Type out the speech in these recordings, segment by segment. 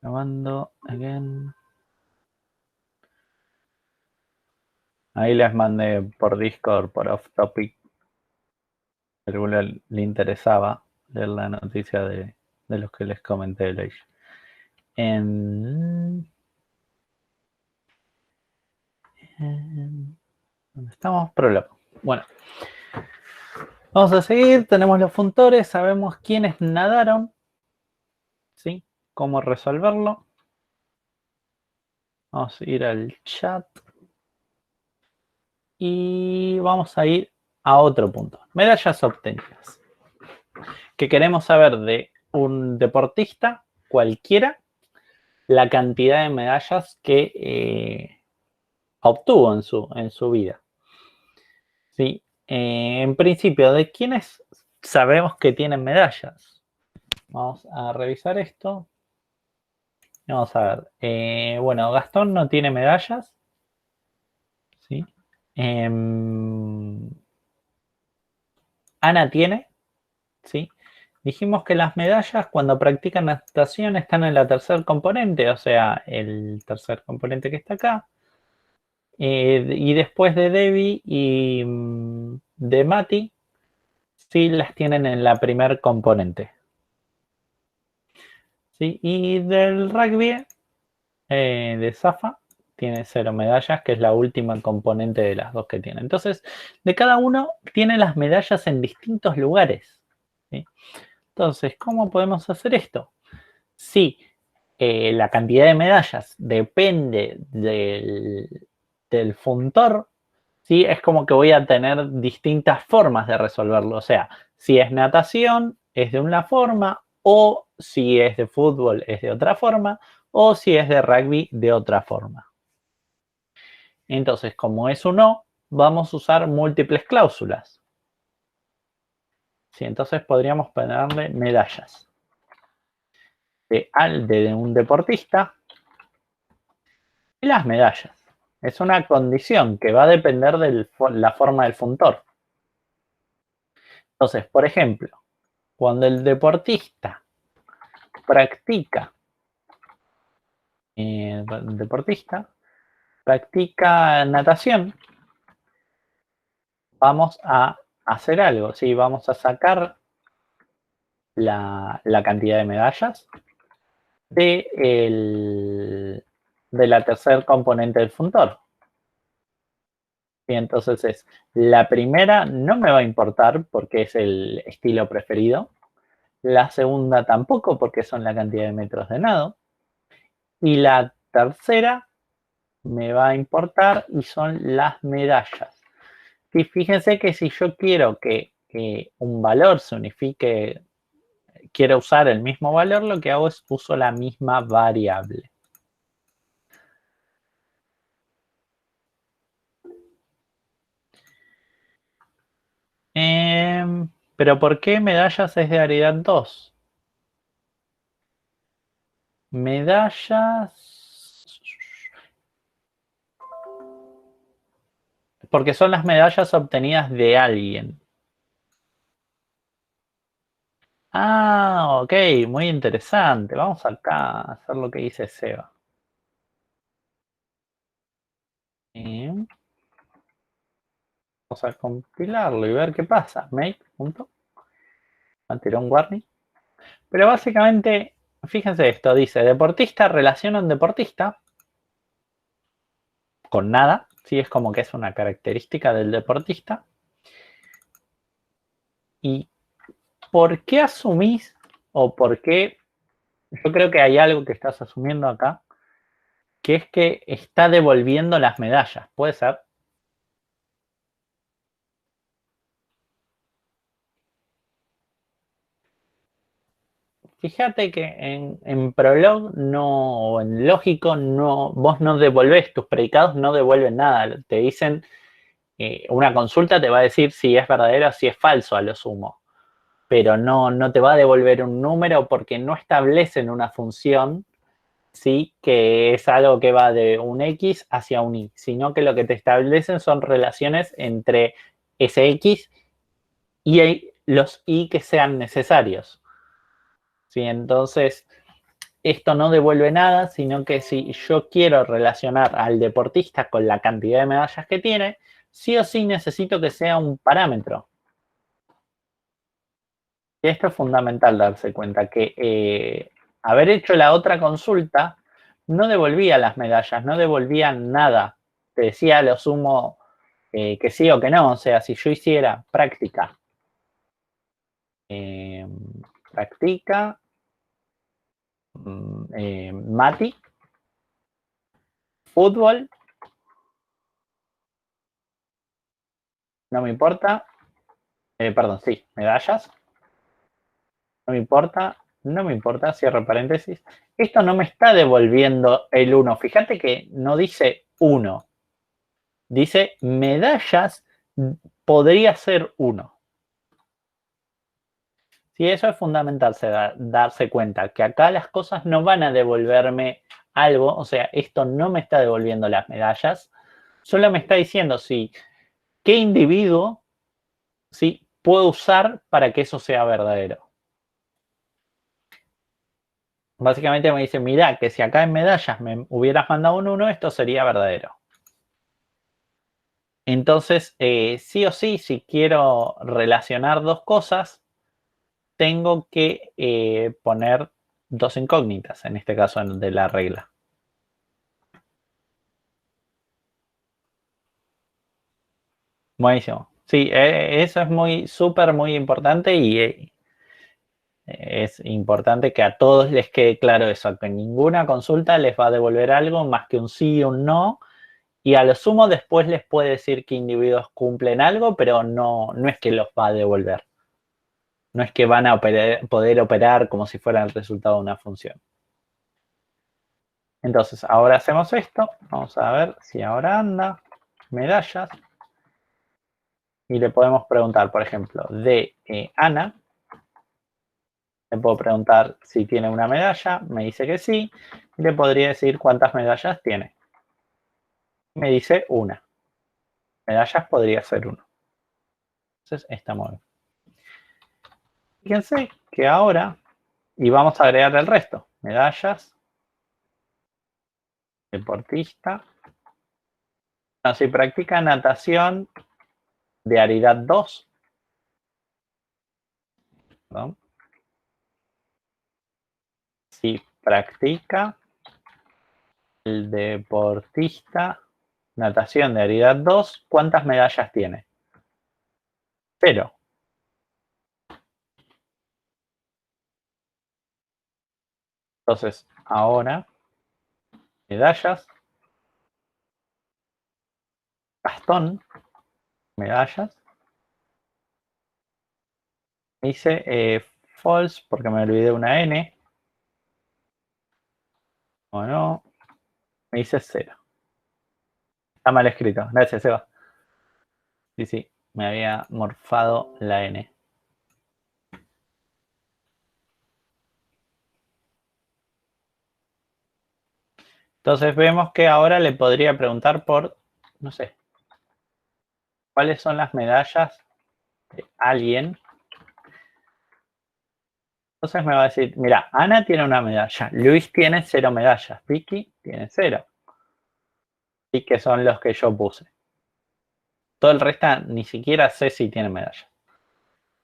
Grabando again. Ahí les mandé por Discord, por off topic. A alguno le interesaba leer la noticia de los que les comenté de ellos. ¿Dónde estamos? Prólogo. Bueno. Vamos a seguir. Tenemos los funtores. Sabemos quiénes nadaron. ¿Sí? Cómo resolverlo. Vamos a ir al chat. Y vamos a ir a otro punto. Medallas obtenidas. Que queremos saber de un deportista cualquiera la cantidad de medallas que obtuvo en su vida. ¿Sí? En principio, ¿de quiénes sabemos que tienen medallas? Vamos a revisar esto. Vamos a ver. Bueno, Gastón no tiene medallas. ¿Sí? Ana tiene. ¿Sí? Dijimos que las medallas cuando practican natación están en la tercer componente, o sea, el tercer componente que está acá. Y después de Debbie y de Mati, sí las tienen en la primer componente. ¿Sí? Y del rugby, de Zafa, tiene 0 medallas, que es la última componente de las dos que tiene. Entonces, de cada uno tiene las medallas en distintos lugares. ¿Sí? Entonces, ¿cómo podemos hacer esto? Si la cantidad de medallas depende del funtor, ¿sí? Es como que voy a tener distintas formas de resolverlo. O sea, si es natación, es de una forma, o si es de fútbol, es de otra forma, o si es de rugby, de otra forma. Entonces, como es un o, vamos a usar múltiples cláusulas. ¿Sí? Entonces podríamos ponerle medallas de un deportista y las medallas. Es una condición que va a depender de la forma del funtor. Entonces, por ejemplo, cuando el deportista practica natación, vamos a hacer algo, ¿sí? Vamos a sacar la cantidad de medallas de la tercer componente del funtor. Y entonces es, la primera no me va a importar porque es el estilo preferido, la segunda tampoco porque son la cantidad de metros de nado, y la tercera me va a importar y son las medallas. Y fíjense que si yo quiero que un valor se unifique, quiero usar el mismo valor, lo que hago es uso la misma variable. Pero ¿por qué medallas es de variedad 2? Medallas... Porque son las medallas obtenidas de alguien. Ah, ok, muy interesante. Vamos acá a hacer lo que dice Seba. Vamos a compilarlo y ver qué pasa. Make, punto. Antirón warning. Pero básicamente, fíjense esto, dice, deportista relaciona un deportista con nada, ¿sí? Es como que es una característica del deportista. ¿Y por qué asumís o por qué? Yo creo que hay algo que estás asumiendo acá, que es que está devolviendo las medallas. ¿Puede ser? Fíjate que en Prolog no, o en Lógico, no, vos no devolvés, tus predicados no devuelven nada. Te dicen, una consulta te va a decir si es verdadero o si es falso a lo sumo. Pero no te va a devolver un número porque no establecen una función, ¿sí? Que es algo que va de un X hacia un Y, sino que lo que te establecen son relaciones entre ese X y los Y que sean necesarios. ¿Sí? Entonces, esto no devuelve nada, sino que si yo quiero relacionar al deportista con la cantidad de medallas que tiene, sí o sí necesito que sea un parámetro. Y esto es fundamental darse cuenta que haber hecho la otra consulta no devolvía las medallas, no devolvía nada. Te decía a lo sumo que sí o que no. O sea, si yo hiciera práctica, Mati, fútbol, no me importa, perdón, sí, medallas, no me importa, no me importa, cierro paréntesis. Esto no me está devolviendo el 1. Fíjate que no dice 1, dice medallas podría ser 1. Sí, eso es fundamental, darse cuenta que acá las cosas no van a devolverme algo, o sea, esto no me está devolviendo las medallas, solo me está diciendo si qué individuo sí puedo usar para que eso sea verdadero. Básicamente me dice, mira, que si acá en medallas me hubieras mandado un 1, esto sería verdadero. Entonces, sí o sí, si quiero relacionar dos cosas, tengo que poner dos incógnitas, en este caso de la regla. Buenísimo. Sí, eso es muy importante y es importante que a todos les quede claro eso, que ninguna consulta les va a devolver algo más que un sí y un no, y a lo sumo después les puede decir que individuos cumplen algo, pero no es que los va a devolver. No es que van a poder operar como si fuera el resultado de una función. Entonces, ahora hacemos esto. Vamos a ver si ahora anda. Medallas. Y le podemos preguntar, por ejemplo, de Ana. Le puedo preguntar si tiene una medalla. Me dice que sí. Y le podría decir cuántas medallas tiene. Me dice una. Medallas podría ser uno. Entonces, estamos bien. Fíjense que ahora, y vamos a agregar el resto. Medallas. Deportista. No, si practica natación de Aridad 2. ¿No? Si practica el deportista natación de Aridad 2, ¿cuántas medallas tiene? 0. Entonces, ahora, medallas, Gastón, medallas. Hice false porque me olvidé una N. O no. Me dice 0. Está mal escrito. Gracias, Seba. Sí, sí. Me había morfado la N. Entonces vemos que ahora le podría preguntar por, no sé, ¿cuáles son las medallas de alguien? Entonces me va a decir, mira, Ana tiene una medalla, Luis tiene 0 medallas, Vicky tiene 0. Y que son los que yo puse. Todo el resto ni siquiera sé si tiene medallas.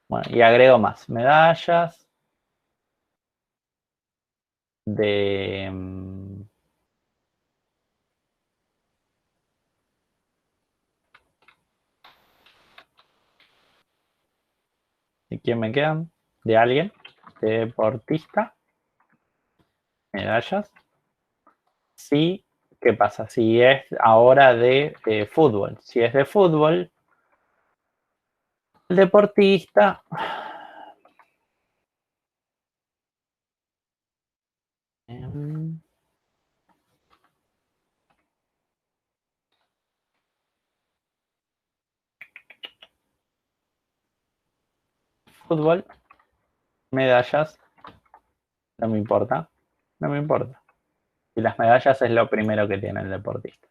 Bueno, y agrego más. Medallas de... ¿Y quién me quedan? De alguien. Deportista. Medallas. Sí, ¿qué pasa? Si es ahora de fútbol. Si es de fútbol, el deportista... fútbol, medallas, no me importa. No me importa. Y las medallas es lo primero que tiene el deportista.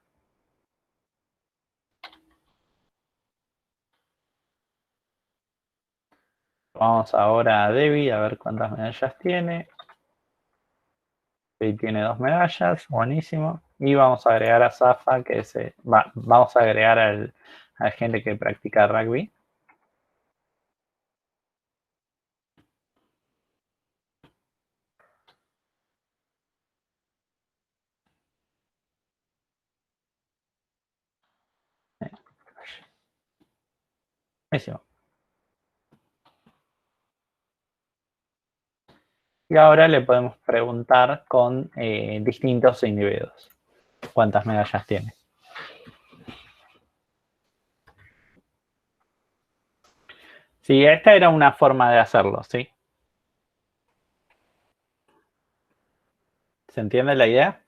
Vamos ahora a Debbie a ver cuántas medallas tiene. Sí, tiene 2 medallas, buenísimo. Y vamos a agregar a Zafa, vamos a agregar a la gente que practica rugby. Buenísimo. Y ahora le podemos preguntar con distintos individuos cuántas medallas tiene. Sí, esta era una forma de hacerlo, ¿sí? ¿Se entiende la idea?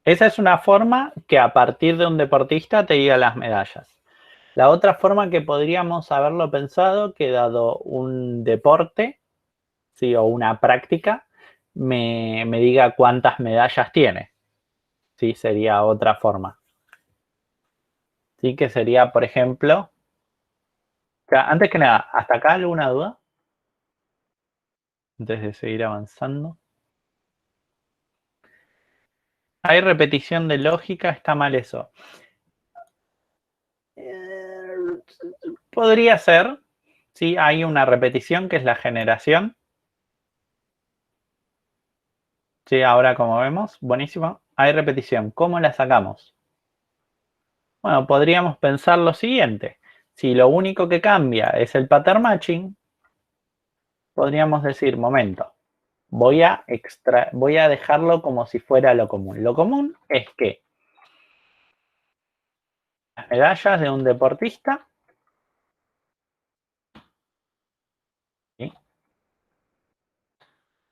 Esa es una forma que a partir de un deportista te diga las medallas. La otra forma que podríamos haberlo pensado, que dado un deporte, ¿sí? O una práctica, me diga cuántas medallas tiene. Sí, sería otra forma. Sí, que sería, por ejemplo, antes que nada, ¿hasta acá alguna duda? Antes de seguir avanzando. Hay repetición de lógica, está mal eso. Podría ser, sí, hay una repetición que es la generación. Sí, ahora como vemos, buenísimo. Hay repetición. ¿Cómo la sacamos? Bueno, podríamos pensar lo siguiente. Si lo único que cambia es el pattern matching, podríamos decir, momento, voy a dejarlo como si fuera lo común. Lo común es que las medallas de un deportista, ¿sí?,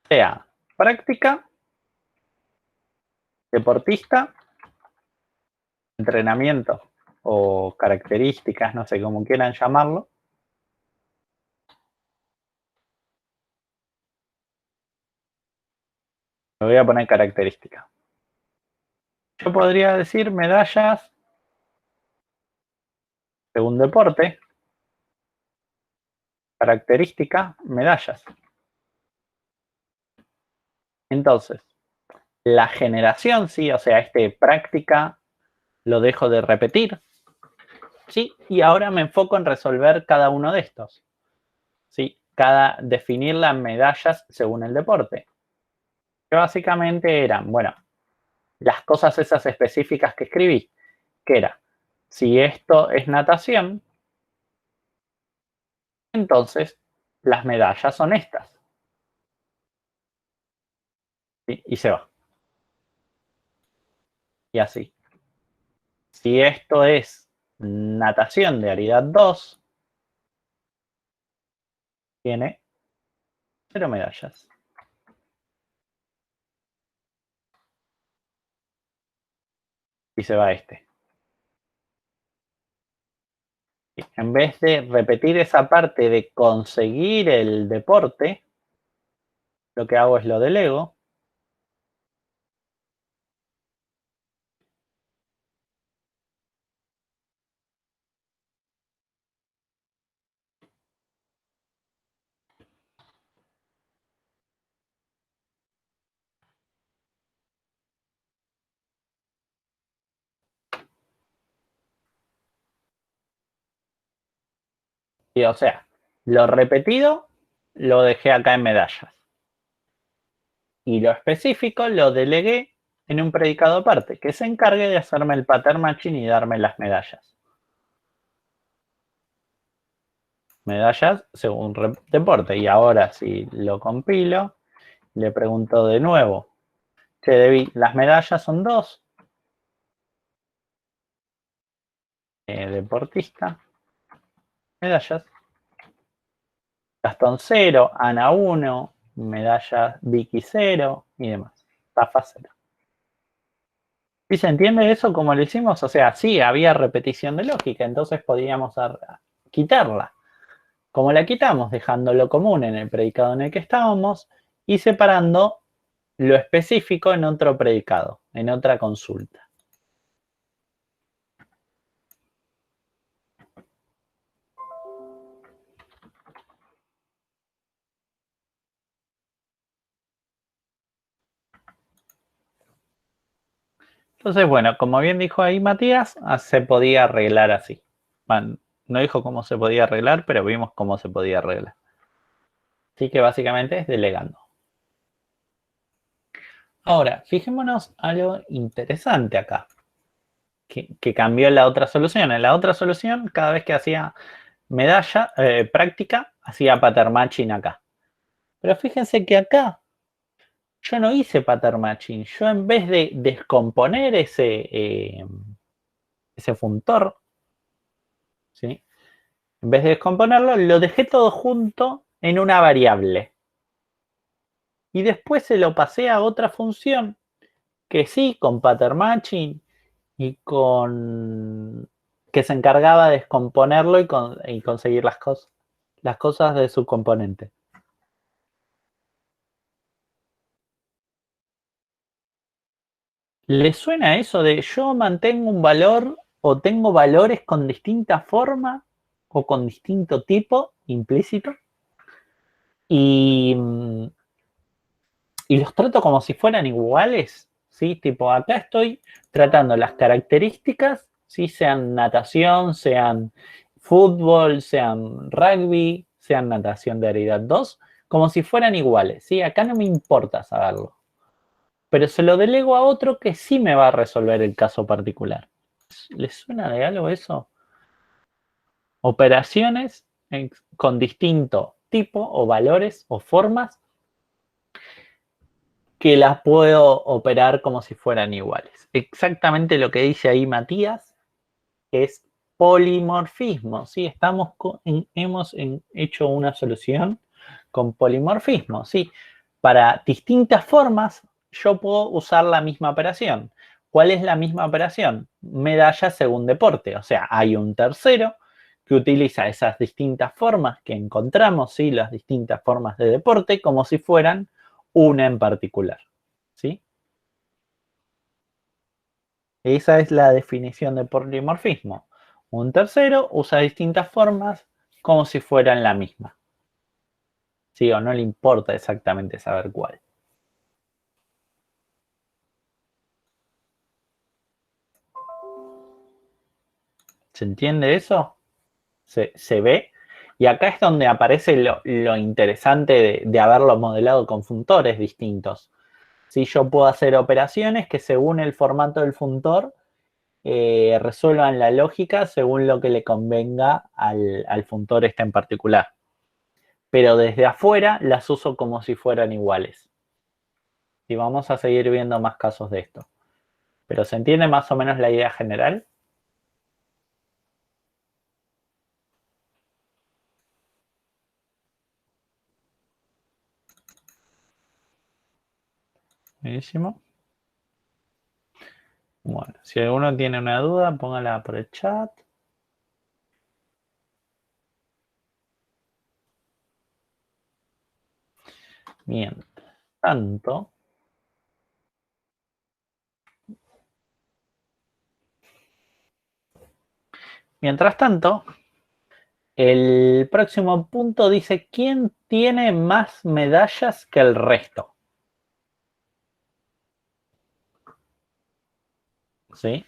sea práctica, deportista, entrenamiento o características, no sé cómo quieran llamarlo. Me voy a poner característica. Yo podría decir medallas según deporte, característica, medallas. Entonces, la generación, sí, o sea, práctica lo dejo de repetir, sí, y ahora me enfoco en resolver cada uno de estos, sí, definir las medallas según el deporte. Que básicamente eran, bueno, las cosas esas específicas que escribí, que era, si esto es natación, entonces las medallas son estas. ¿Sí? Y se va. Y así. Si esto es natación de Aridad 2, tiene 0 medallas. Y se va este. En vez de repetir esa parte de conseguir el deporte, lo que hago es lo delego. Y, o sea, lo repetido lo dejé acá en medallas. Y lo específico lo delegué en un predicado aparte, que se encargue de hacerme el pattern matching y darme las medallas. Medallas según deporte. Y ahora si lo compilo, le pregunto de nuevo. Che, Debbie, las medallas son 2. Deportista. Medallas. Gastón 0, Ana 1, medalla Vicky 0 y demás. Zafa 0. ¿Y se entiende eso como lo hicimos? O sea, sí, había repetición de lógica, entonces podíamos quitarla. Como la quitamos, dejando lo común en el predicado en el que estábamos y separando lo específico en otro predicado, en otra consulta. Entonces, bueno, como bien dijo ahí Matías, se podía arreglar así. Bueno, no dijo cómo se podía arreglar, pero vimos cómo se podía arreglar. Así que básicamente es delegando. Ahora, fijémonos algo interesante acá, que cambió en la otra solución. En la otra solución, cada vez que hacía medalla, práctica, hacía pattern matching acá. Pero fíjense que acá yo no hice pattern matching. Yo en vez de descomponer ese funtor, ¿sí? En vez de descomponerlo, lo dejé todo junto en una variable. Y después se lo pasé a otra función que sí, con pattern matching y con que se encargaba de descomponerlo y conseguir las cosas de su componente. ¿Le suena eso de yo mantengo un valor o tengo valores con distinta forma o con distinto tipo implícito? Y los trato como si fueran iguales, ¿sí? Tipo, acá estoy tratando las características, ¿sí? Sean natación, sean fútbol, sean rugby, sean natación de habilidad 2, como si fueran iguales, ¿sí? Acá no me importa saberlo. Pero se lo delego a otro que sí me va a resolver el caso particular. ¿Les suena de algo eso? Operaciones con distinto tipo o valores o formas que las puedo operar como si fueran iguales. Exactamente lo que dice ahí Matías es polimorfismo. ¿Sí? Hemos hecho una solución con polimorfismo. ¿Sí? Para distintas formas yo puedo usar la misma operación. ¿Cuál es la misma operación? Medalla según deporte. O sea, hay un tercero que utiliza esas distintas formas que encontramos, ¿sí? Las distintas formas de deporte, como si fueran una en particular. ¿Sí? Esa es la definición de polimorfismo. Un tercero usa distintas formas como si fueran la misma. ¿Sí? O no le importa exactamente saber cuál. ¿Se entiende eso? ¿Se ve? Y acá es donde aparece lo interesante de haberlo modelado con funtores distintos. Si yo puedo hacer operaciones que según el formato del funtor resuelvan la lógica según lo que le convenga al funtor este en particular. Pero desde afuera las uso como si fueran iguales. Y vamos a seguir viendo más casos de esto. ¿Pero se entiende más o menos la idea general? Buenísimo. Bueno, si alguno tiene una duda, póngala por el chat. Tanto, mientras tanto, el próximo punto dice, ¿quién tiene más medallas que el resto? ¿Sí?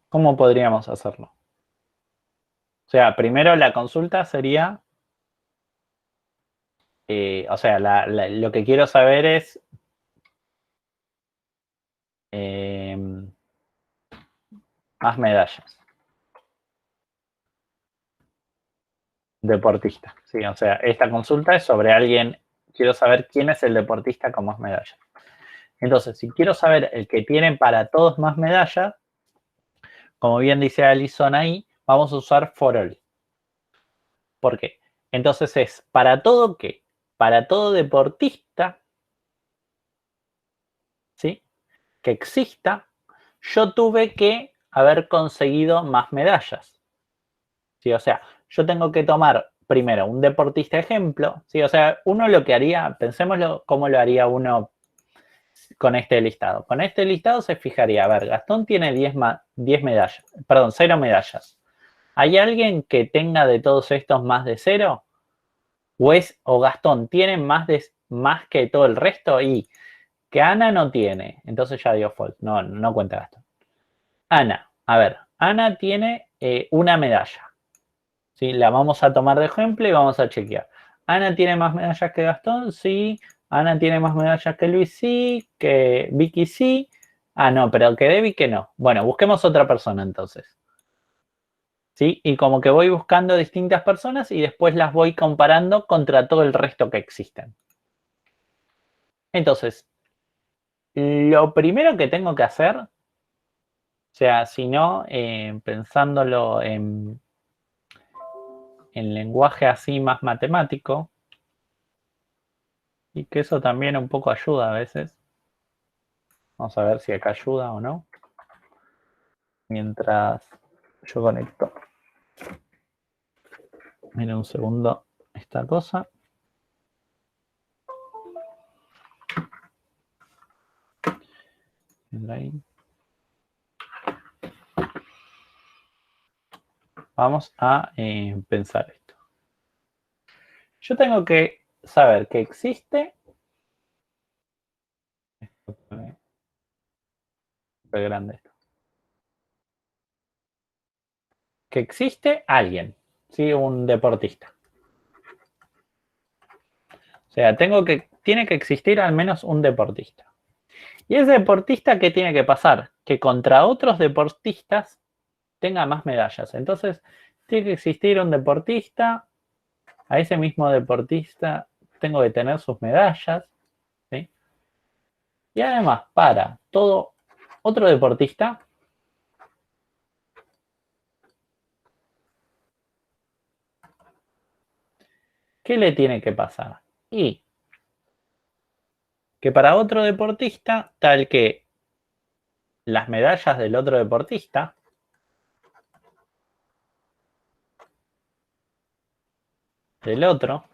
¿Cómo podríamos hacerlo? O sea, primero la consulta sería, o sea, lo que quiero saber es más medallas. Deportista, sí, o sea, esta consulta es sobre alguien, quiero saber quién es el deportista con más medallas. Entonces, si quiero saber el que tiene para todos más medallas, como bien dice Alison ahí, vamos a usar for all. ¿Por qué? Entonces es, ¿para todo qué? Para todo deportista, ¿sí? Que exista, yo tuve que haber conseguido más medallas. ¿Sí? O sea, yo tengo que tomar primero un deportista ejemplo, ¿sí? O sea, uno lo que haría, pensémoslo cómo lo haría uno con este listado. Con este listado se fijaría, a ver, Gastón tiene 10 medallas, perdón, 0 medallas. ¿Hay alguien que tenga de todos estos más de 0? ¿O Gastón tiene más que todo el resto? Y que Ana no tiene. Entonces ya dio false. No cuenta Gastón. Ana. A ver. Ana tiene una medalla. ¿Sí? La vamos a tomar de ejemplo y vamos a chequear. ¿Ana tiene más medallas que Gastón? Sí. ¿Ana tiene más medallas que Luis? Sí. ¿Que Vicky? Sí. Ah, no, pero que Debbie que no. Bueno, busquemos otra persona entonces. ¿Sí? Y como que voy buscando distintas personas y después las voy comparando contra todo el resto que existen. Entonces, lo primero que tengo que hacer, o sea, si no, pensándolo en lenguaje así más matemático, y que eso también un poco ayuda a veces. Vamos a ver si acá ayuda o no. Mientras yo conecto. Mira un segundo esta cosa. Ahí. Vamos a pensar esto. Yo tengo que saber que existe. Súper grande esto. Que existe alguien, ¿sí? Un deportista. O sea, tiene que existir al menos un deportista. Y ese deportista, ¿qué tiene que pasar? Que contra otros deportistas tenga más medallas. Entonces, tiene que existir un deportista. A ese mismo deportista tengo que tener sus medallas. ¿Sí? Y además, para todo otro deportista, ¿qué le tiene que pasar? Y que para otro deportista, tal que las medallas del otro deportista del otro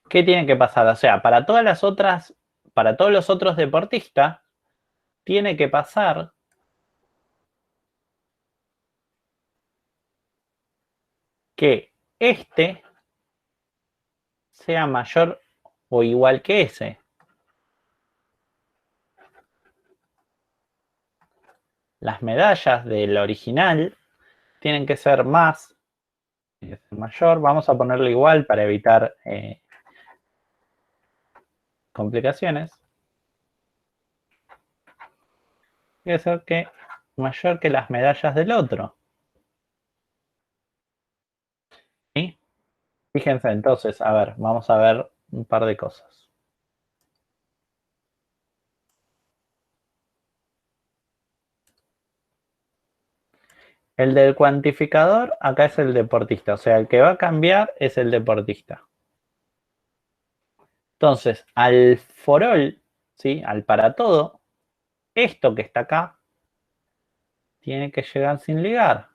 ¿qué tiene que pasar? O sea, para todos los otros deportistas, tiene que pasar que este sea mayor o igual que ese. Las medallas del original tienen que ser más, mayor. Vamos a ponerlo igual para evitar complicaciones. Tiene que ser que mayor que las medallas del otro. ¿Sí? Fíjense entonces, a ver, vamos a ver un par de cosas. El del cuantificador, acá es el deportista. O sea, el que va a cambiar es el deportista. Entonces, al for all, ¿sí? Al para todo, esto que está acá tiene que llegar sin ligar.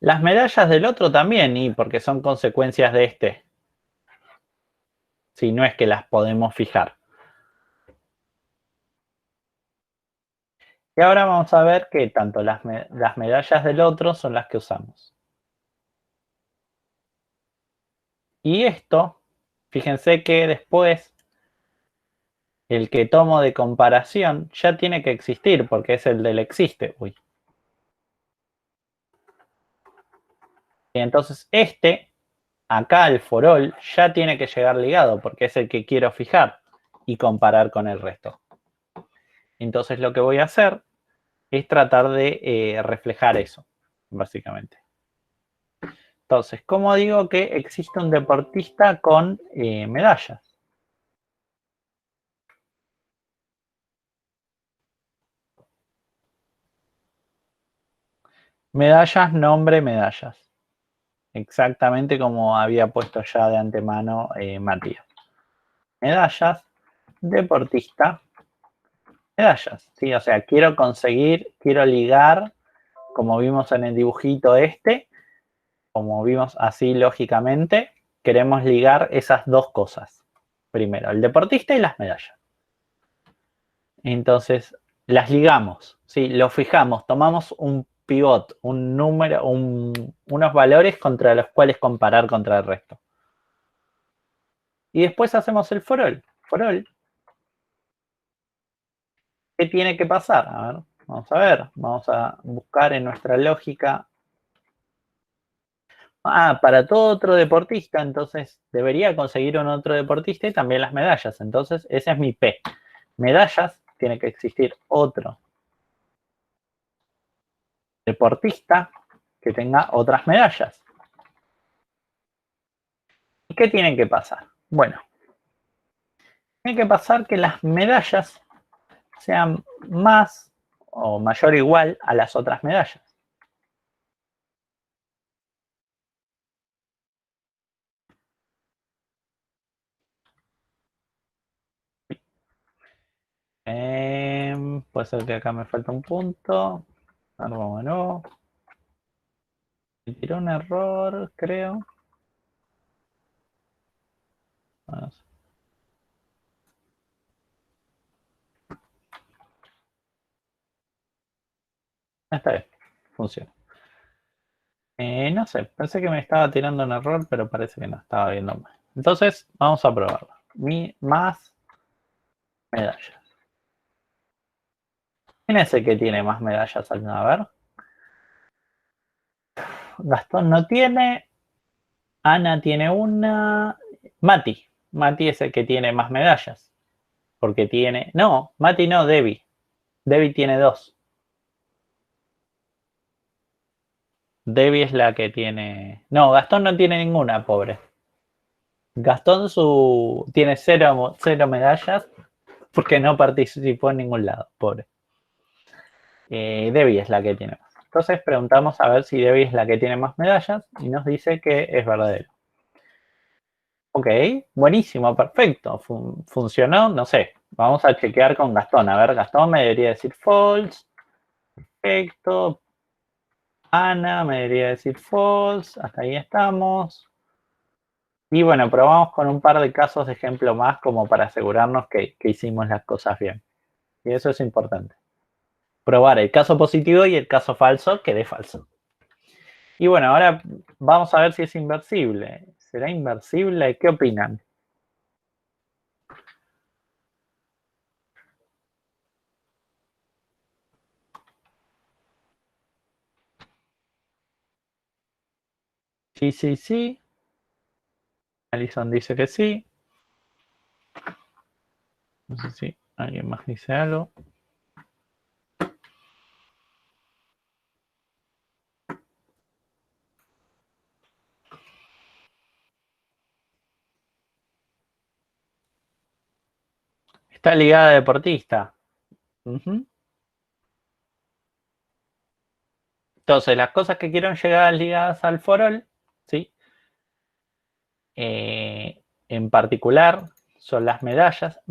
Las medallas del otro también, y porque son consecuencias de este. Si no es que las podemos fijar. Y ahora vamos a ver que tanto las medallas del otro son las que usamos. Y esto, fíjense que después el que tomo de comparación ya tiene que existir porque es el del existe. Uy. Y entonces este, acá el for all, ya tiene que llegar ligado porque es el que quiero fijar y comparar con el resto. Entonces lo que voy a hacer es tratar de reflejar eso, básicamente. Entonces, ¿cómo digo que existe un deportista con medallas? Medallas, nombre, medallas. Exactamente como había puesto ya de antemano Matías. Medallas, deportista, medallas. ¿Sí? O sea, quiero ligar como vimos en el dibujito como vimos así lógicamente, queremos ligar esas dos cosas. Primero, el deportista y las medallas. Entonces, las ligamos, ¿sí? Lo fijamos, tomamos un pivot, un número, unos valores contra los cuales comparar contra el resto. Y después hacemos el for all. For all. ¿Qué tiene que pasar? A ver, vamos a ver. Vamos a buscar en nuestra lógica. Para todo otro deportista, entonces debería conseguir un otro deportista y también las medallas. Entonces, ese es mi P. Medallas, tiene que existir otro deportista que tenga otras medallas. ¿Y qué tienen que pasar? Bueno, tiene que pasar que las medallas sean más o mayor o igual a las otras medallas. Puede ser que acá me falta un punto. Vamos de nuevo. Me tiró un error, creo. Bueno, está bien, funciona. No sé, pensé que me estaba tirando un error, pero parece que no estaba viendo mal. Entonces, vamos a probarlo. Más medallas. ¿Quién es el que tiene más medallas? A ver. Gastón no tiene. Ana tiene una. Mati. Mati es el que tiene más medallas. Porque tiene. No, Mati no, Debbie. Debbie tiene 2. Debbie es la que tiene. No, Gastón no tiene ninguna, pobre. Gastón tiene cero medallas porque no participó en ningún lado, pobre. Debbie es la que tiene más. Entonces preguntamos a ver si Debbie es la que tiene más medallas y nos dice que es verdadero. Ok, buenísimo, perfecto. Funcionó, no sé. Vamos a chequear con Gastón. A ver, Gastón me debería decir false. Perfecto. Ana me debería decir false. Hasta ahí estamos. Y bueno, probamos con un par de casos de ejemplo más como para asegurarnos que hicimos las cosas bien. Y eso es importante. Probar el caso positivo y el caso falso que dé falso. Y bueno, ahora vamos a ver si es inversible. ¿Será inversible? ¿Qué opinan? Sí, sí, sí. Alison dice que sí. No sé si alguien más dice algo. Está ligada a deportista. Uh-huh. Entonces, las cosas que quieren llegar ligadas al forol, ¿sí? En particular, son las medallas.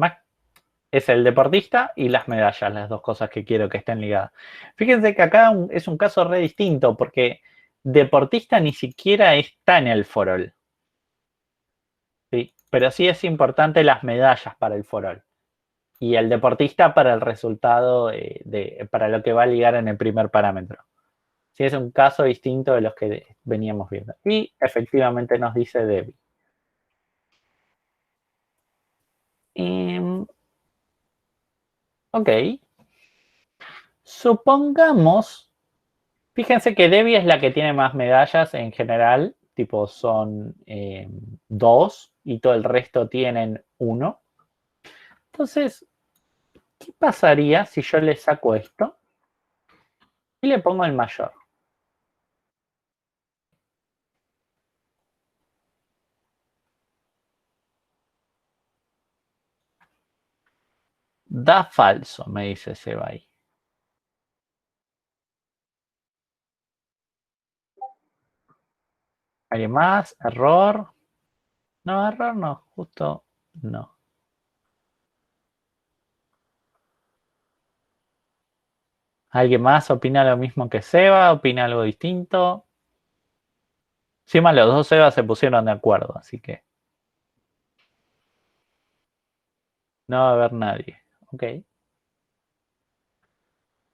Es el deportista y las medallas, las dos cosas que quiero que estén ligadas. Fíjense que acá es un caso re distinto, porque deportista ni siquiera está en el forol. ¿Sí? Pero sí es importante las medallas para el forol. Y el deportista para el resultado, para lo que va a ligar en el primer parámetro. Sí, es un caso distinto de los que veníamos viendo. Y efectivamente nos dice Debbie. Ok. Supongamos, fíjense que Debbie es la que tiene más medallas en general, tipo son 2 y todo el resto tienen 1. Entonces, ¿qué pasaría si yo le saco esto y le pongo el mayor? Da falso, me dice Sebay. ¿Alguien más? ¿Error? No, error no, justo no. ¿Alguien más opina lo mismo que Seba? ¿Opina algo distinto? Encima los dos Sebas se pusieron de acuerdo, así que no va a haber nadie. Ok,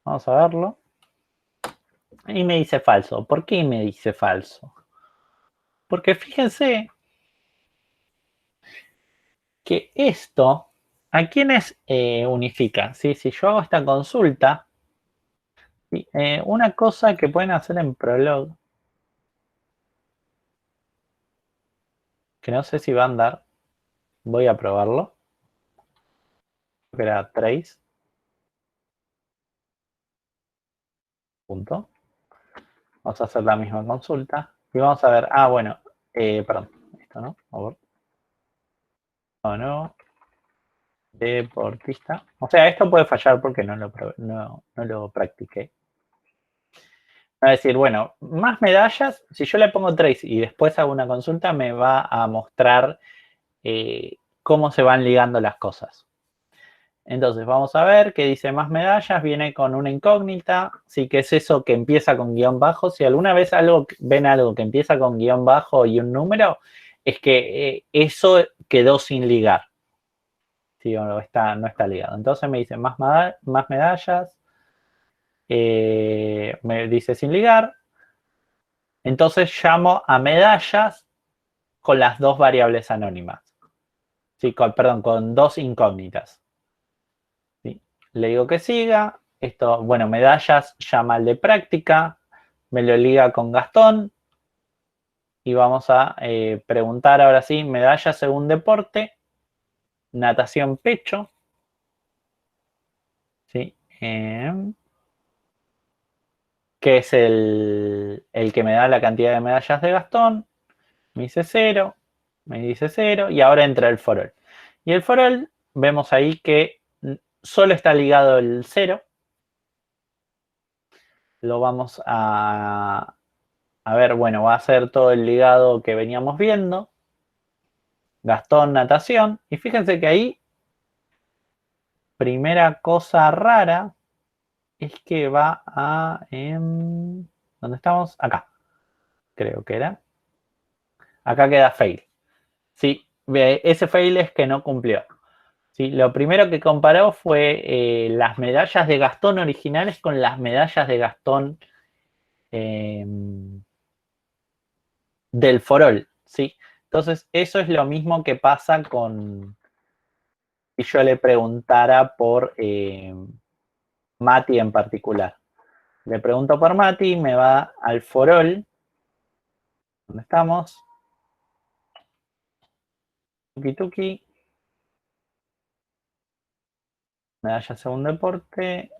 vamos a verlo. Y me dice falso. ¿Por qué me dice falso? Porque fíjense que esto, ¿a quiénes unifica? ¿Sí? Si yo hago esta consulta, ¿sí? Una cosa que pueden hacer en Prolog, que no sé si va a andar, voy a probarlo. Creo que era trace. Punto. Vamos a hacer la misma consulta. Y vamos a ver, bueno, perdón, esto no, a ver. No, deportista. O sea, esto puede fallar porque no lo practiqué. Va a decir, bueno, más medallas, si yo le pongo trace y después hago una consulta, me va a mostrar cómo se van ligando las cosas. Entonces, vamos a ver qué dice más medallas, viene con una incógnita, sí que es eso que empieza con guión bajo. Si alguna vez ven algo que empieza con guión bajo y un número, es que eso quedó sin ligar. Sí, no está ligado. Entonces me dice más medallas, me dice sin ligar. Entonces llamo a medallas con las dos variables anónimas. Sí, perdón, con dos incógnitas. ¿Sí? Le digo que siga. Esto, bueno, medallas llama al de práctica. Me lo liga con Gastón. Y vamos a preguntar ahora sí, medallas según deporte. Natación pecho. ¿Sí? Que es el que me da la cantidad de medallas de Gastón. Me dice 0, me dice 0 y ahora entra el for all. Y el for all, vemos ahí que solo está ligado el 0. Lo vamos a ver, bueno, va a ser todo el ligado que veníamos viendo. Gastón, natación. Y fíjense que ahí, primera cosa rara, es que va a... ¿dónde estamos? Acá, creo que era. Acá queda fail. Sí, ese fail es que no cumplió. Sí, lo primero que comparó fue las medallas de Gastón originales con las medallas de Gastón del forol, ¿sí? Entonces, eso es lo mismo que pasa con si yo le preguntara por Mati en particular. Le pregunto por Mati, me va al forol, ¿dónde estamos? Tuki tuki. Medalla según deporte.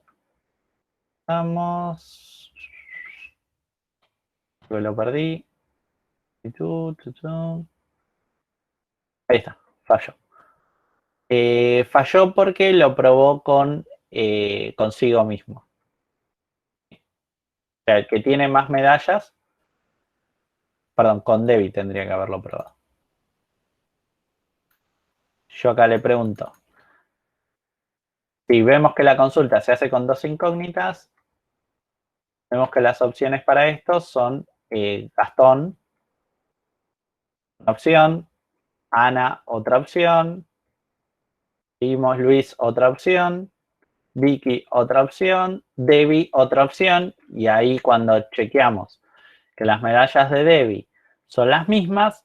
Estamos. Yo lo perdí. Ahí está, falló. Falló porque lo probó con consigo mismo. O sea, el que tiene más medallas, perdón, con Debbie tendría que haberlo probado. Yo acá le pregunto. Si vemos que la consulta se hace con dos incógnitas, vemos que las opciones para esto son Gastón, una opción, Ana, otra opción, Dimos Luis, otra opción, Vicky, otra opción, Debbie, otra opción, y ahí cuando chequeamos que las medallas de Debbie son las mismas,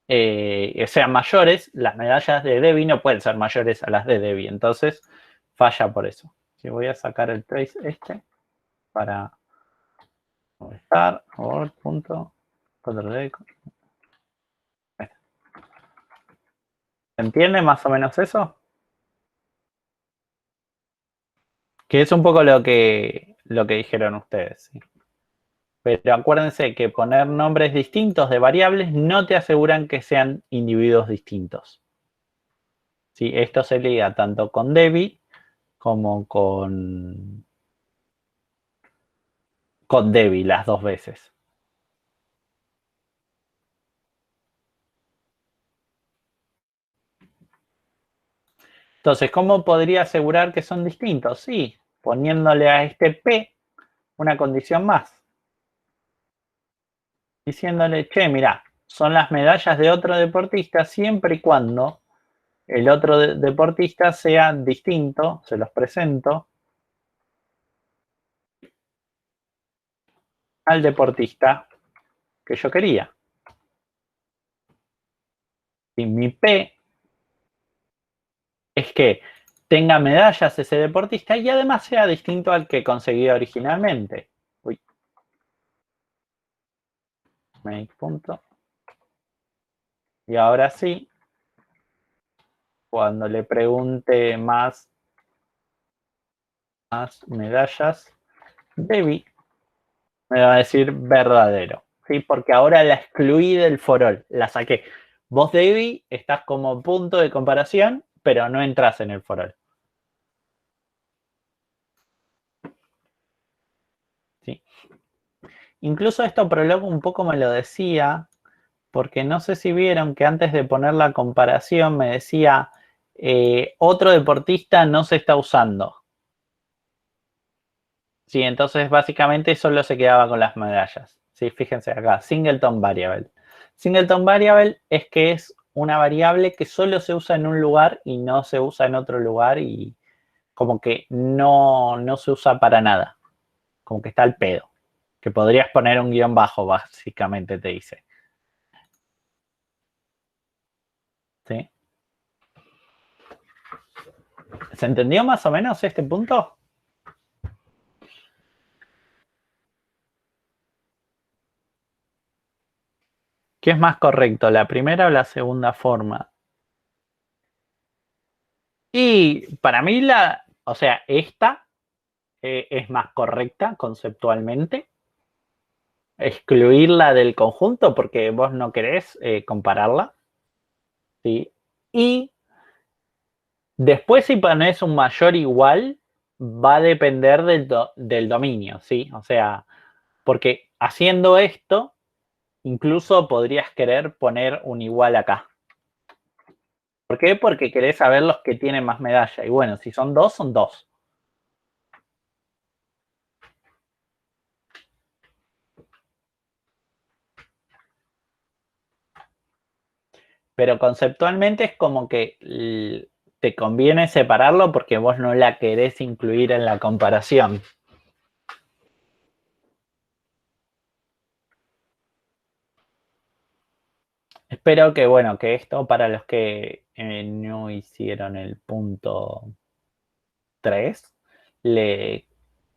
sean mayores, las medallas de Debbie no pueden ser mayores a las de Debbie, entonces falla por eso. Si voy a sacar el trace para estar, punto, ¿se entiende más o menos eso? Que es un poco lo que dijeron ustedes. ¿Sí? Pero acuérdense que poner nombres distintos de variables no te aseguran que sean individuos distintos. ¿Sí? Esto se liga tanto con Debbie como con Debbie las dos veces. Entonces, ¿cómo podría asegurar que son distintos? Sí, poniéndole a este P una condición más. Diciéndole, che, mirá, son las medallas de otro deportista siempre y cuando el otro deportista sea distinto, se los presento, al deportista que yo quería. Y mi P es que tenga medallas ese deportista y además sea distinto al que conseguí originalmente. Uy. Make punto. Y ahora sí, cuando le pregunte más medallas, Debbie me va a decir verdadero. ¿Sí? Porque ahora la excluí del forol, la saqué. Vos, Debbie, estás como punto de comparación, pero no entras en el forol. ¿Sí? Incluso esto Prolog un poco me lo decía, porque no sé si vieron que antes de poner la comparación me decía otro deportista no se está usando. Sí, entonces básicamente solo se quedaba con las medallas. Sí, fíjense acá, Singleton Variable. Singleton Variable es que es una variable que solo se usa en un lugar y no se usa en otro lugar y como que no se usa para nada. Como que está al pedo. Que podrías poner un guión bajo, básicamente te dice. ¿Sí? ¿Se entendió más o menos este punto? ¿Qué es más correcto, la primera o la segunda forma? Y para mí o sea, esta es más correcta conceptualmente. Excluirla del conjunto porque vos no querés compararla. ¿Sí? Y después si pones un mayor igual, va a depender del dominio, ¿sí? O sea, porque haciendo esto, incluso podrías querer poner un igual acá. ¿Por qué? Porque querés saber los que tienen más medalla. Y bueno, si son dos, son dos. Pero conceptualmente es como que te conviene separarlo porque vos no la querés incluir en la comparación. Espero que, bueno, que esto para los que no hicieron el punto 3, el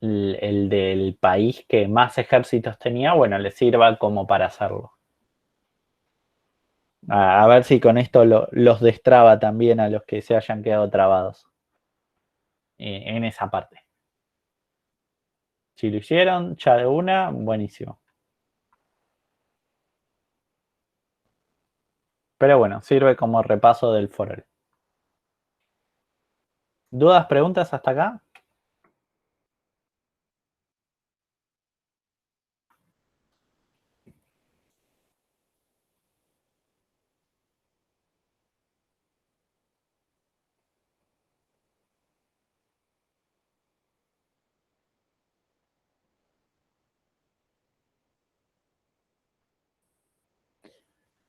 del país que más ejércitos tenía, bueno, les sirva como para hacerlo. A ver si con esto los destraba también a los que se hayan quedado trabados en esa parte. Si lo hicieron ya de una, buenísimo. Pero bueno, sirve como repaso del foro. ¿Dudas, preguntas hasta acá?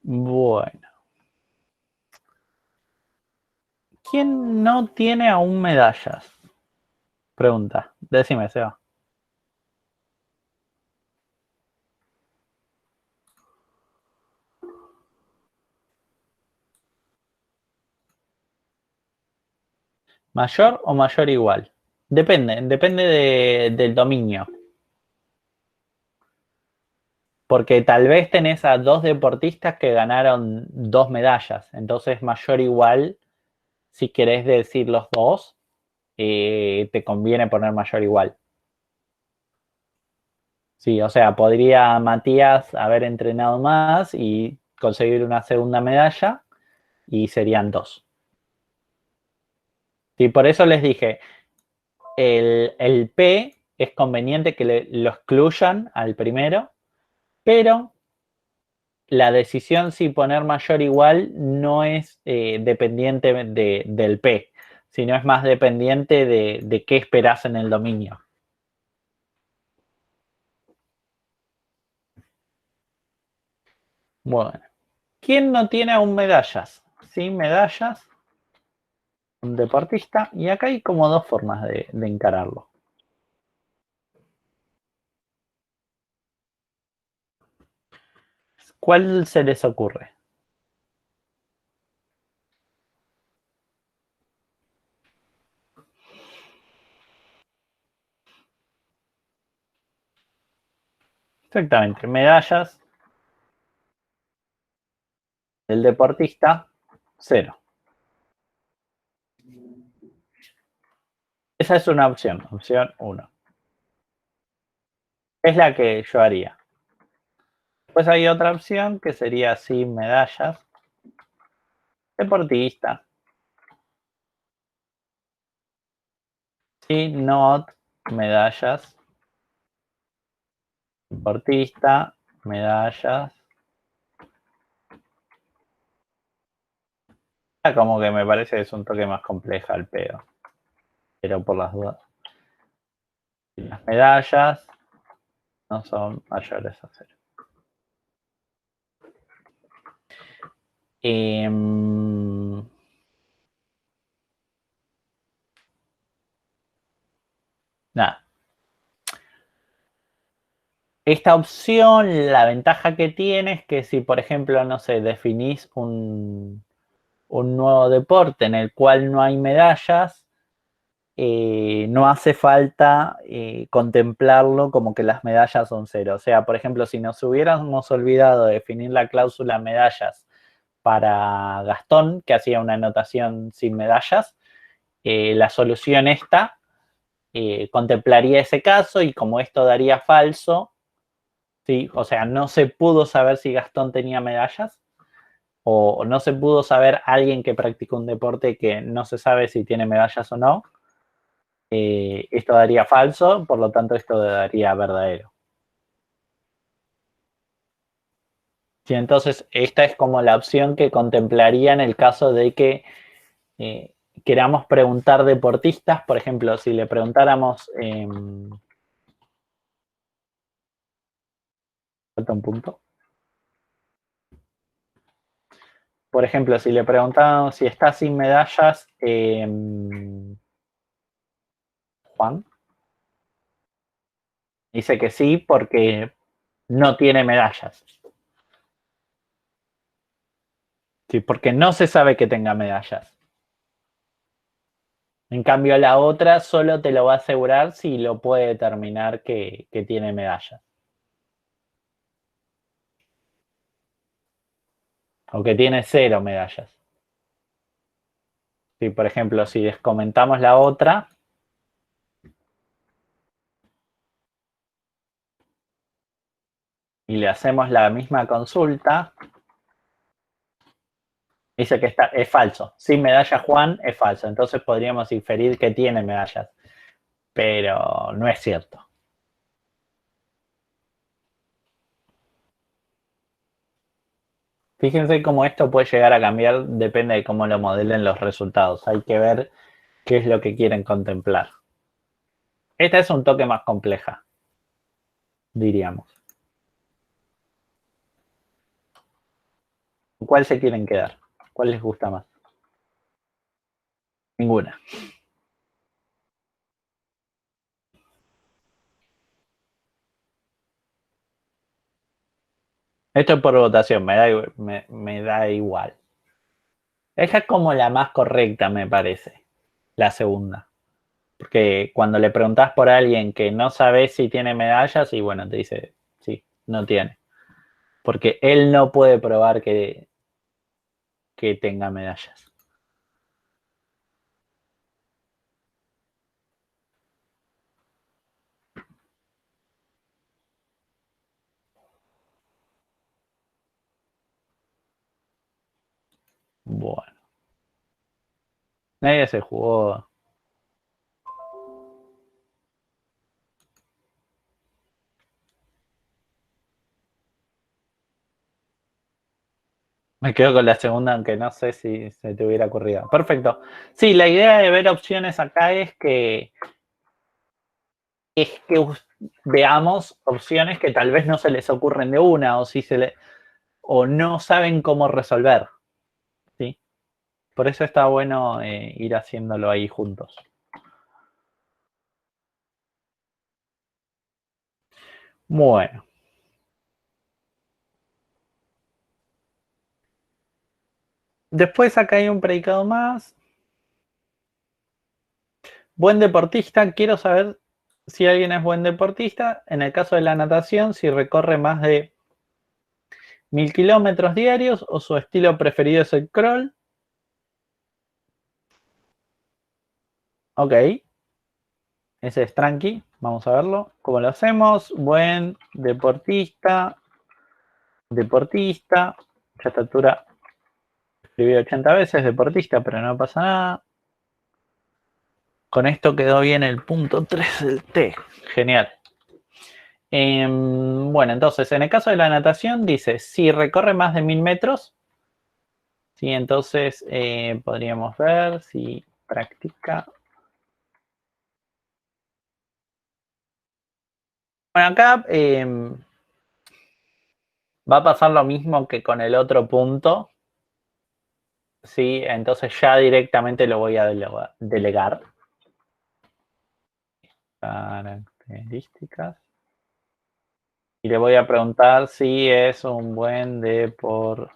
Bueno. ¿Quién no tiene aún medallas? Pregunta. Decime, Seba. ¿Mayor o mayor igual? Depende del dominio. Porque tal vez tenés a dos deportistas que ganaron dos medallas. Entonces, mayor igual, si querés decir los dos, te conviene poner mayor igual. Sí, o sea, podría Matías haber entrenado más y conseguir una segunda medalla y serían dos. Y por eso les dije, el P es conveniente que lo excluyan al primero, pero la decisión si poner mayor o igual no es dependiente del P, sino es más dependiente de qué esperás en el dominio. Bueno, ¿quién no tiene aún medallas? Sin medallas, un deportista, y acá hay como dos formas de encararlo. ¿Cuál se les ocurre? Exactamente, medallas del deportista, 0. Esa es una opción, opción 1. Es la que yo haría. Después hay otra opción que sería sin medallas, deportista, sin not medallas, deportista, medallas. Como que me parece que es un toque más compleja el pedo. Pero por las dudas. Las medallas no son mayores a 0. Nada. Esta opción, la ventaja que tiene es que si, por ejemplo, no sé, definís un nuevo deporte en el cual no hay medallas, no hace falta contemplarlo como que las medallas son 0. O sea, por ejemplo, si nos hubiéramos olvidado de definir la cláusula medallas para Gastón, que hacía una anotación sin medallas, la solución esta contemplaría ese caso y como esto daría falso, ¿sí? O sea, no se pudo saber si Gastón tenía medallas o no se pudo saber alguien que practica un deporte que no se sabe si tiene medallas o no. Esto daría falso, por lo tanto esto daría verdadero. Sí, entonces esta es como la opción que contemplaría en el caso de que queramos preguntar deportistas, por ejemplo, si le preguntáramos, falta un punto. Por ejemplo, si le preguntáramos si está sin medallas, Juan, dice que sí porque no tiene medallas. Sí, porque no se sabe que tenga medallas. En cambio, la otra solo te lo va a asegurar si lo puede determinar que tiene medallas. O que tiene 0 medallas. Sí, por ejemplo, si descomentamos la otra, y le hacemos la misma consulta, dice que es falso. Sin medalla Juan es falso. Entonces podríamos inferir que tiene medallas. Pero no es cierto. Fíjense cómo esto puede llegar a cambiar, depende de cómo lo modelen los resultados. Hay que ver qué es lo que quieren contemplar. Esta es un toque más compleja, diríamos. ¿Cuál se quieren quedar? ¿Cuál les gusta más? Ninguna. Esto es por votación, me da igual. Esa es como la más correcta, me parece. La segunda. Porque cuando le preguntas por alguien que no sabes si tiene medallas, y bueno, te dice, sí, no tiene. Porque él no puede probar que tenga medallas. Bueno, nadie se jugó. Me quedo con la segunda, aunque no sé si se te hubiera ocurrido. Perfecto. Sí, la idea de ver opciones acá es que veamos opciones que tal vez no se les ocurren de una o no saben cómo resolver. ¿Sí? Por eso está bueno ir haciéndolo ahí juntos. Bueno. Después acá hay un predicado más. Buen deportista. Quiero saber si alguien es buen deportista. En el caso de la natación, si recorre más de 1000 kilómetros diarios o su estilo preferido es el crawl. Ok. Ese es tranqui. Vamos a verlo. ¿Cómo lo hacemos? Buen deportista. Deportista. Ya a esta altura escribí 80 veces deportista, pero no pasa nada. Con esto quedó bien el punto 3 del T. Genial. Bueno, entonces, en el caso de la natación, dice, si recorre más de 1000 metros, sí, entonces podríamos ver si practica. Bueno, acá va a pasar lo mismo que con el otro punto, sí, entonces ya directamente lo voy a delegar. Características. Y le voy a preguntar si es un buen deportista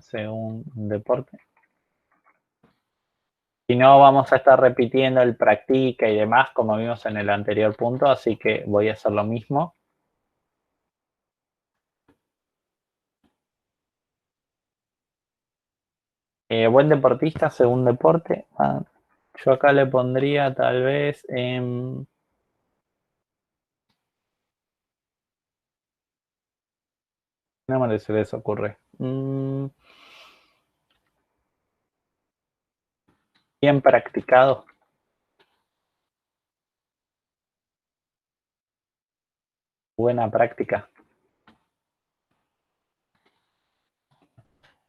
según deporte. Si no, vamos a estar repitiendo el practica y demás como vimos en el anterior punto, así que voy a hacer lo mismo. Buen deportista según deporte. Yo acá le pondría tal vez en... No me se les ocurre. Bien practicado. Buena práctica.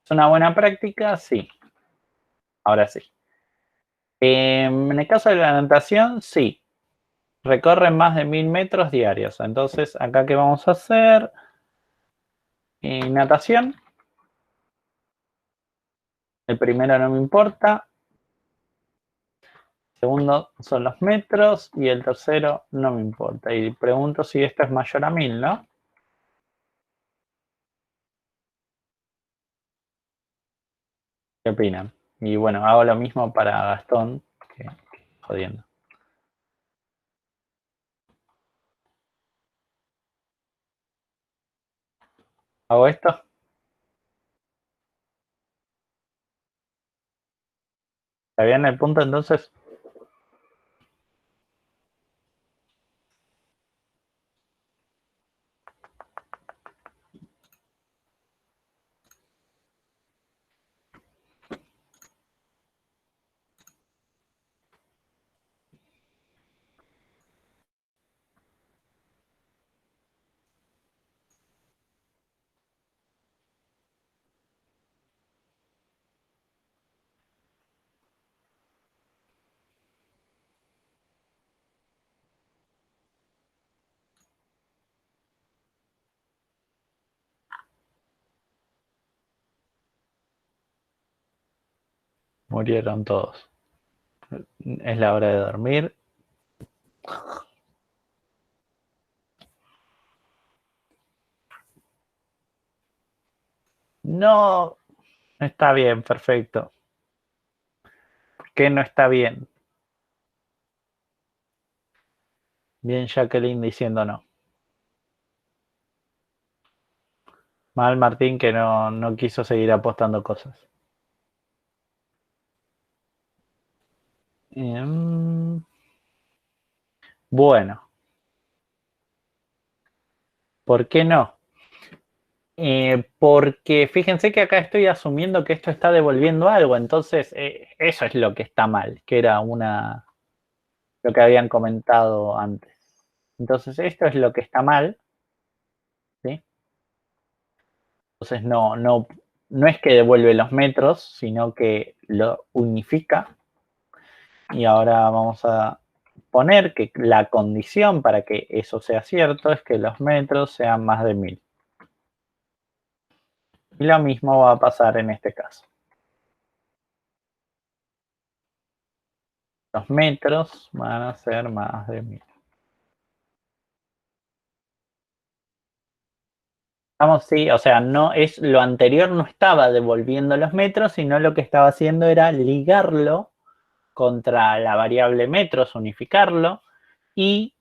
¿Es una buena práctica? Sí. Ahora sí. En el caso de la natación, sí. Recorren más de 1000 metros diarios. Entonces, acá qué vamos a hacer. Natación. El primero no me importa. El segundo son los metros. Y el tercero no me importa. Y pregunto si esto es mayor a 1000, ¿no? ¿Qué opinan? Y bueno, hago lo mismo para Gastón. Que jodiendo. ¿Hago esto? ¿Está bien el punto entonces? Murieron todos. Es la hora de dormir. No, está bien, perfecto. ¿Por qué no está bien? Bien Jacqueline diciendo no. Mal Martín que no quiso seguir apostando cosas. Bueno, ¿por qué no? Porque fíjense que acá estoy asumiendo que esto está devolviendo algo, entonces eso es lo que está mal, que era lo que habían comentado antes. Entonces esto es lo que está mal, ¿sí? Entonces no es que devuelve los metros, sino que lo unifica. Y ahora vamos a poner que la condición para que eso sea cierto es que los metros sean más de 1000. Y lo mismo va a pasar en este caso. Los metros van a ser más de 1000. Vamos, sí, o sea, no es lo anterior, no estaba devolviendo los metros, sino lo que estaba haciendo era ligarlo contra la variable metros, unificarlo, y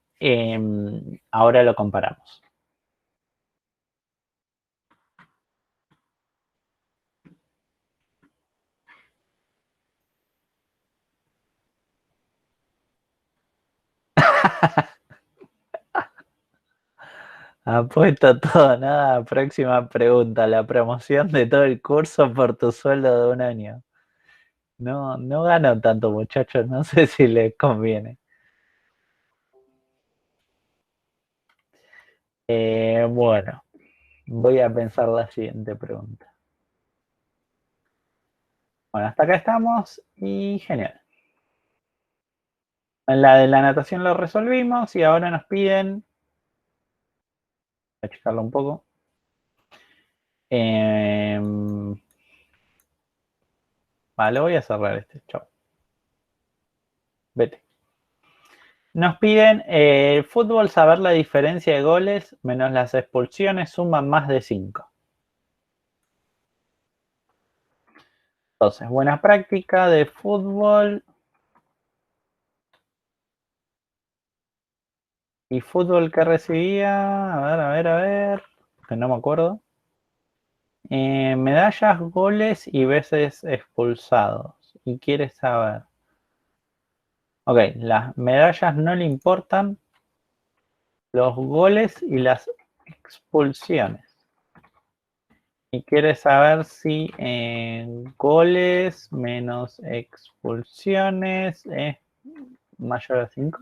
ahora lo comparamos. Apuesto todo, nada. Próxima pregunta. La promoción de todo el curso por tu sueldo de un año. No gano tanto, muchachos. No sé si les conviene. Bueno, voy a pensar la siguiente pregunta. Bueno, hasta acá estamos y genial. En la de la natación lo resolvimos y ahora nos piden, voy a checarlo un poco. Vale, voy a cerrar este. Chao. Vete. Nos piden el fútbol, saber la diferencia de goles menos las expulsiones suman más de 5. Entonces, buena práctica de fútbol. ¿Y fútbol que recibía? A ver, que no me acuerdo. Medallas, goles y veces expulsados. Y quiere saber. Ok, las medallas no le importan, los goles y las expulsiones. Y quiere saber si goles menos expulsiones es mayor a 5.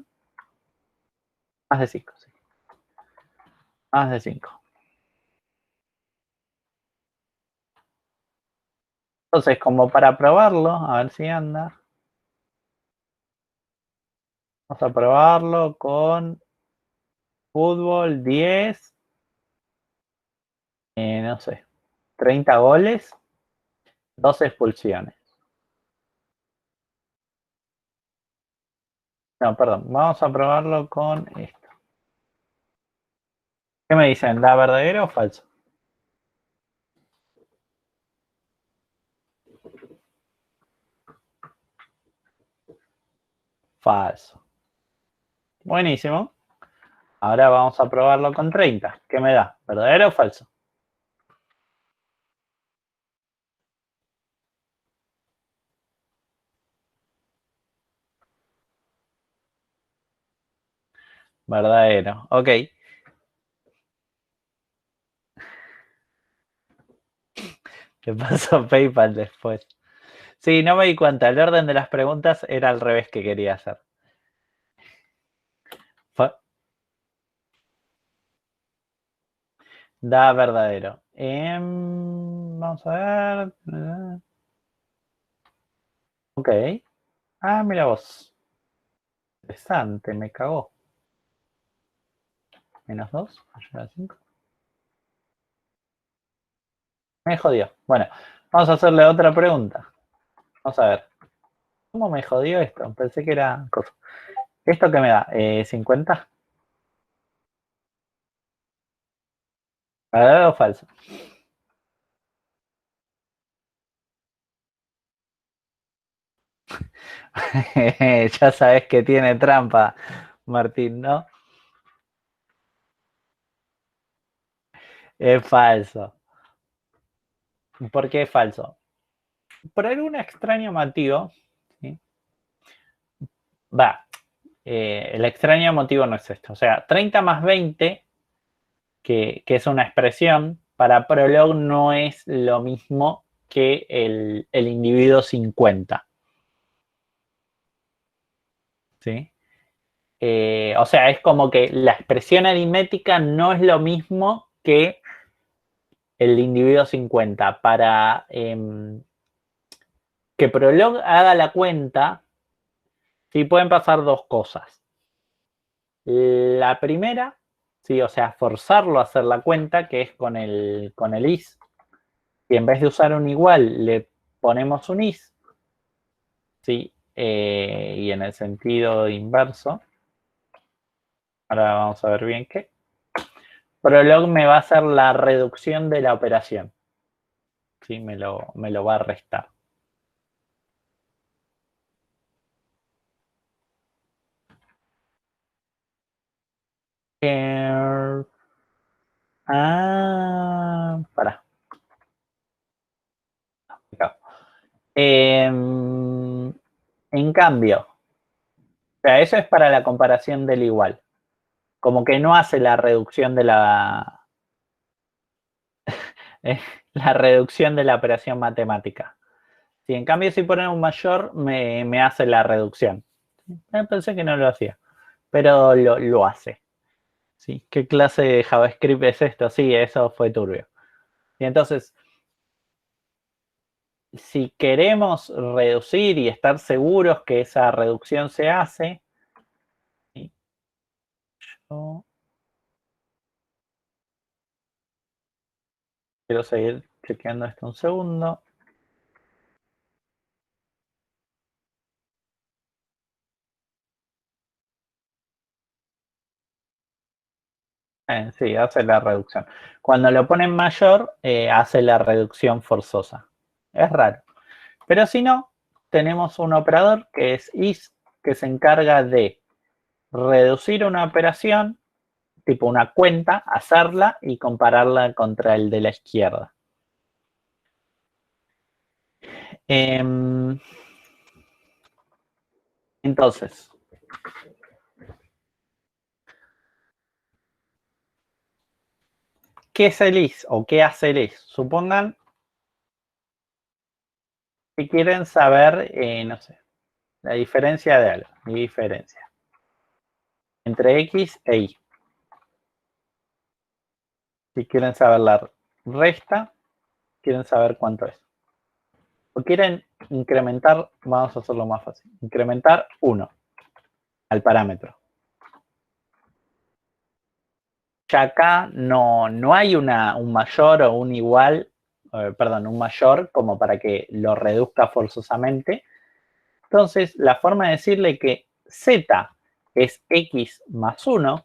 Más de 5, sí. Más de 5. Entonces, como para probarlo, a ver si anda. Vamos a probarlo con fútbol 10. No sé. 30 goles, 2 expulsiones. No, perdón. Vamos a probarlo con esto. ¿Qué me dicen? ¿Da verdadero o falso? Falso. Buenísimo. Ahora vamos a probarlo con 30. ¿Qué me da? ¿Verdadero o falso? Verdadero. Ok. Te paso PayPal después. Sí, no me di cuenta. El orden de las preguntas era al revés que quería hacer. Da verdadero. Vamos a ver. Ok. Ah, mira vos. Interesante, me cagó. -2, mayor a 5. Me jodió. Bueno, vamos a hacerle otra pregunta. Vamos a ver. ¿Cómo me jodió esto? Pensé que era cosa. ¿Esto qué me da? ¿50? ¿Verdadero o falso? Ya sabes que tiene trampa, Martín, ¿no? Es falso. ¿Por qué es falso? Por algún extraño motivo, ¿sí? Va, el extraño motivo no es esto. O sea, 30 más 20, que es una expresión, para Prolog no es lo mismo que el individuo 50. ¿Sí? O sea, es como que la expresión aritmética no es lo mismo que el individuo 50. Para que Prolog haga la cuenta, sí pueden pasar dos cosas. La primera, sí, o sea, forzarlo a hacer la cuenta, que es con el is. Y en vez de usar un igual, le ponemos un is. Sí, y en el sentido inverso. Ahora vamos a ver bien qué. Prolog me va a hacer la reducción de la operación. Sí, me lo va a restar. Pará. En cambio, o sea, eso es para la comparación del igual. Como que no hace la reducción de la reducción de la operación matemática. Si en cambio si ponen un mayor, me hace la reducción. Pensé que no lo hacía, pero lo hace. ¿Sí? ¿Qué clase de JavaScript es esto? Sí, eso fue turbio. Y entonces, si queremos reducir y estar seguros que esa reducción se hace, ¿sí? Yo quiero seguir chequeando esto un segundo. Sí, hace la reducción. Cuando lo ponen mayor, hace la reducción forzosa. Es raro. Pero si no, tenemos un operador que es is, que se encarga de reducir una operación, tipo una cuenta, hacerla y compararla contra el de la izquierda. Entonces, ¿qué es el is o qué hace el is? Supongan que quieren saber, no sé, la diferencia de algo, mi diferencia entre x e y. Si quieren saber la resta, quieren saber cuánto es. O quieren incrementar, vamos a hacerlo más fácil, incrementar 1 al parámetro. Ya acá no hay un mayor o un igual, perdón, un mayor como para que lo reduzca forzosamente. Entonces, la forma de decirle que z es x más 1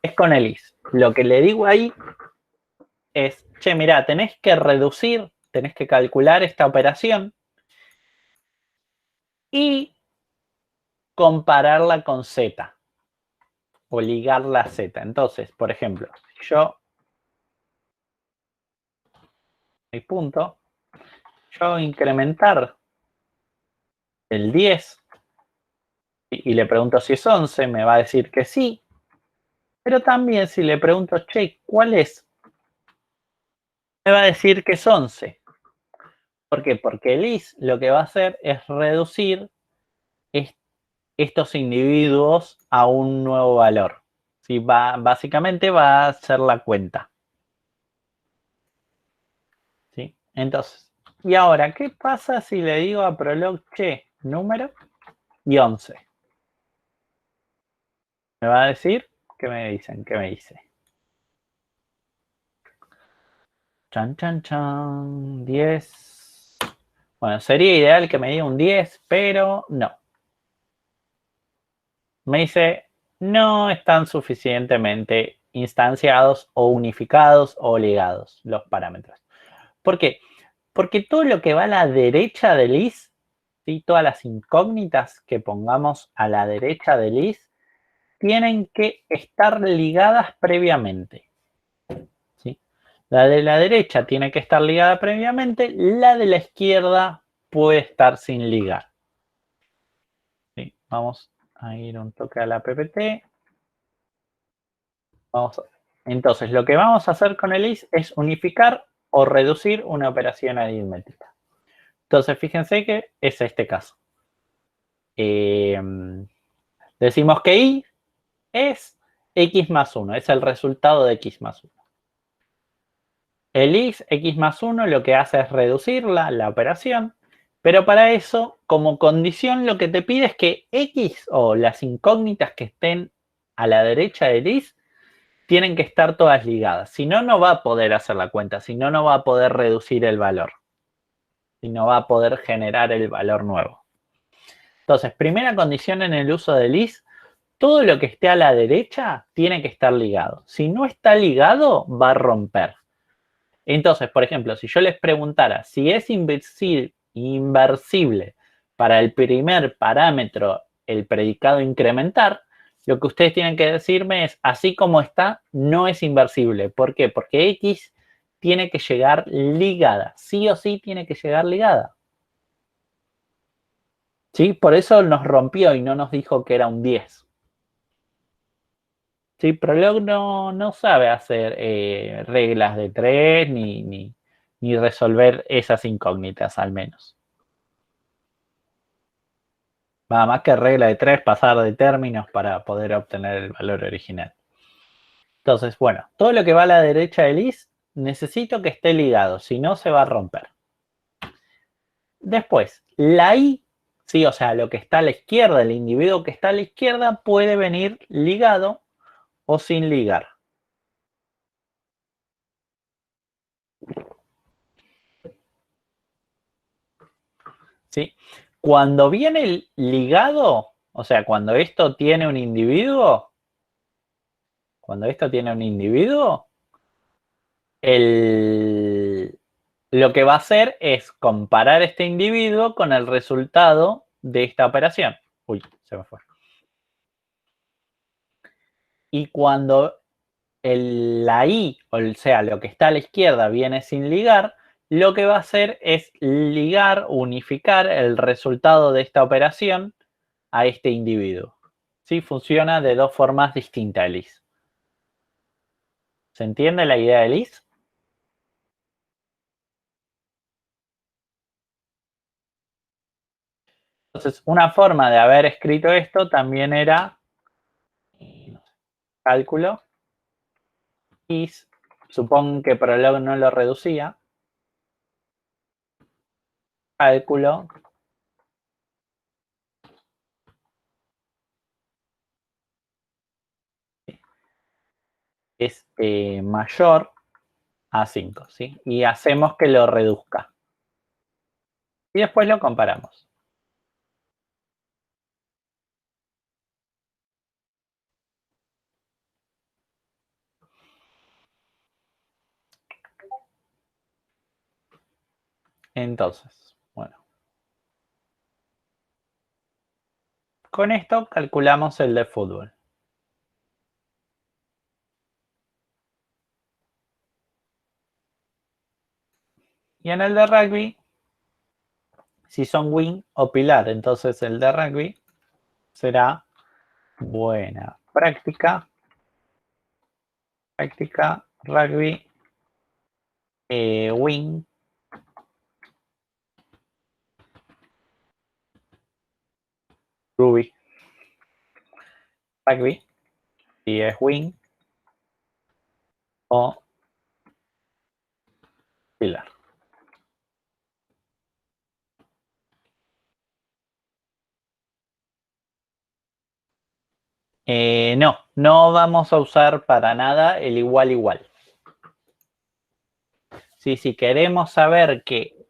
es con el is. Lo que le digo ahí es, che, mirá, tenés que reducir, tenés que calcular esta operación y compararla con z o ligarla a z. Entonces, por ejemplo, si yo mi punto, yo incrementar el 10 y le pregunto si es 11, me va a decir que sí. Pero también si le pregunto, che, ¿cuál es? Me va a decir que es 11. ¿Por qué? Porque el is lo que va a hacer es reducir estos individuos a un nuevo valor. ¿Sí? Básicamente va a hacer la cuenta. ¿Sí? Entonces, y ahora, ¿qué pasa si le digo a Prolog, che, número y 11? Me va a decir, ¿qué me dicen? ¿Qué me dice? Chan, chan, chan, 10. Bueno, sería ideal que me diga un 10, pero no. Me dice, no están suficientemente instanciados o unificados o ligados los parámetros. ¿Por qué? Porque todo lo que va a la derecha del is, ¿sí? Todas las incógnitas que pongamos a la derecha del is, tienen que estar ligadas previamente. ¿Sí? La de la derecha tiene que estar ligada previamente, la de la izquierda puede estar sin ligar. ¿Sí? Vamos a ir un toque a la PPT. Entonces, lo que vamos a hacer con el is es unificar o reducir una operación aritmética. Entonces, fíjense que es este caso. Decimos que y es x más 1, es el resultado de x más 1. El is x más 1 lo que hace es reducirla, la operación, pero para eso, como condición, lo que te pide es que x o las incógnitas que estén a la derecha del is tienen que estar todas ligadas. Si no, no va a poder hacer la cuenta, si no, no va a poder reducir el valor. Si no va a poder generar el valor nuevo. Entonces, primera condición en el uso del is, todo lo que esté a la derecha tiene que estar ligado. Si no está ligado, va a romper. Entonces, por ejemplo, si yo les preguntara si es inversible para el primer parámetro el predicado incrementar, lo que ustedes tienen que decirme es, así como está, no es inversible. ¿Por qué? Porque X tiene que llegar ligada. Sí o sí tiene que llegar ligada. ¿Sí? Por eso nos rompió y no nos dijo que era un 10. Sí, Prolog no sabe hacer reglas de 3 ni resolver esas incógnitas al menos. Va más que regla de 3, pasar de términos para poder obtener el valor original. Entonces, bueno, todo lo que va a la derecha del is necesito que esté ligado, si no se va a romper. Después, la i, sí, o sea, lo que está a la izquierda, el individuo que está a la izquierda puede venir ligado o sin ligar. ¿Sí? Cuando viene el ligado, o sea, cuando esto tiene un individuo, lo que va a hacer es comparar este individuo con el resultado de esta operación. Uy, se me fue. Y cuando la i, o sea, lo que está a la izquierda viene sin ligar, lo que va a hacer es ligar, unificar el resultado de esta operación a este individuo. ¿Sí? Funciona de dos formas distintas el is. ¿Se entiende la idea del is? Entonces, una forma de haber escrito esto también era cálculo is, supongo que Prolog no lo reducía, cálculo es mayor a 5, ¿sí? Y hacemos que lo reduzca. Y después lo comparamos. Entonces, bueno. Con esto calculamos el de fútbol. Y en el de rugby, si son win o pilar, entonces el de rugby será buena práctica, rugby, win, rugby, si es win o pilar. No vamos a usar para nada el igual igual. Si queremos saber que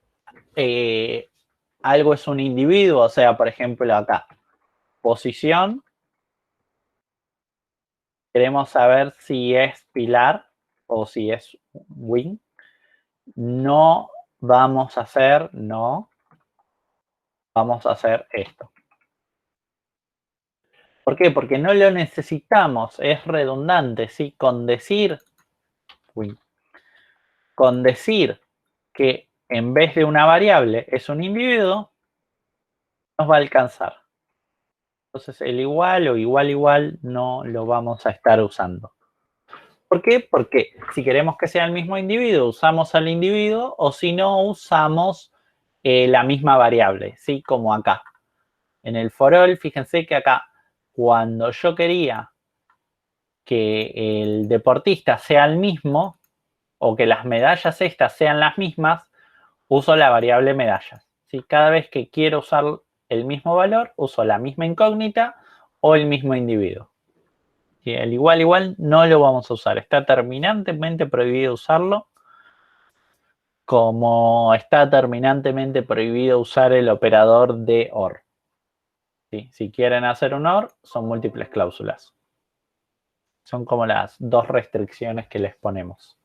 algo es un individuo, o sea, por ejemplo acá, posición, queremos saber si es pilar o si es win, no vamos a hacer esto. ¿Por qué? Porque no lo necesitamos, es redundante, ¿sí? Con decir que en vez de una variable es un individuo, nos va a alcanzar. Entonces el igual o igual no lo vamos a estar usando. ¿Por qué? Porque si queremos que sea el mismo individuo, usamos al individuo, o si no, usamos la misma variable, ¿sí? Como acá. En el for all, fíjense que acá, cuando yo quería que el deportista sea el mismo, o que las medallas estas sean las mismas, uso la variable medallas. ¿Sí? Cada vez que quiero usar el mismo valor, uso la misma incógnita o el mismo individuo. ¿Sí? El igual no lo vamos a usar. Está terminantemente prohibido usarlo, como está terminantemente prohibido usar el operador de OR. ¿Sí? Si quieren hacer un OR, son múltiples cláusulas. Son como las dos restricciones que les ponemos.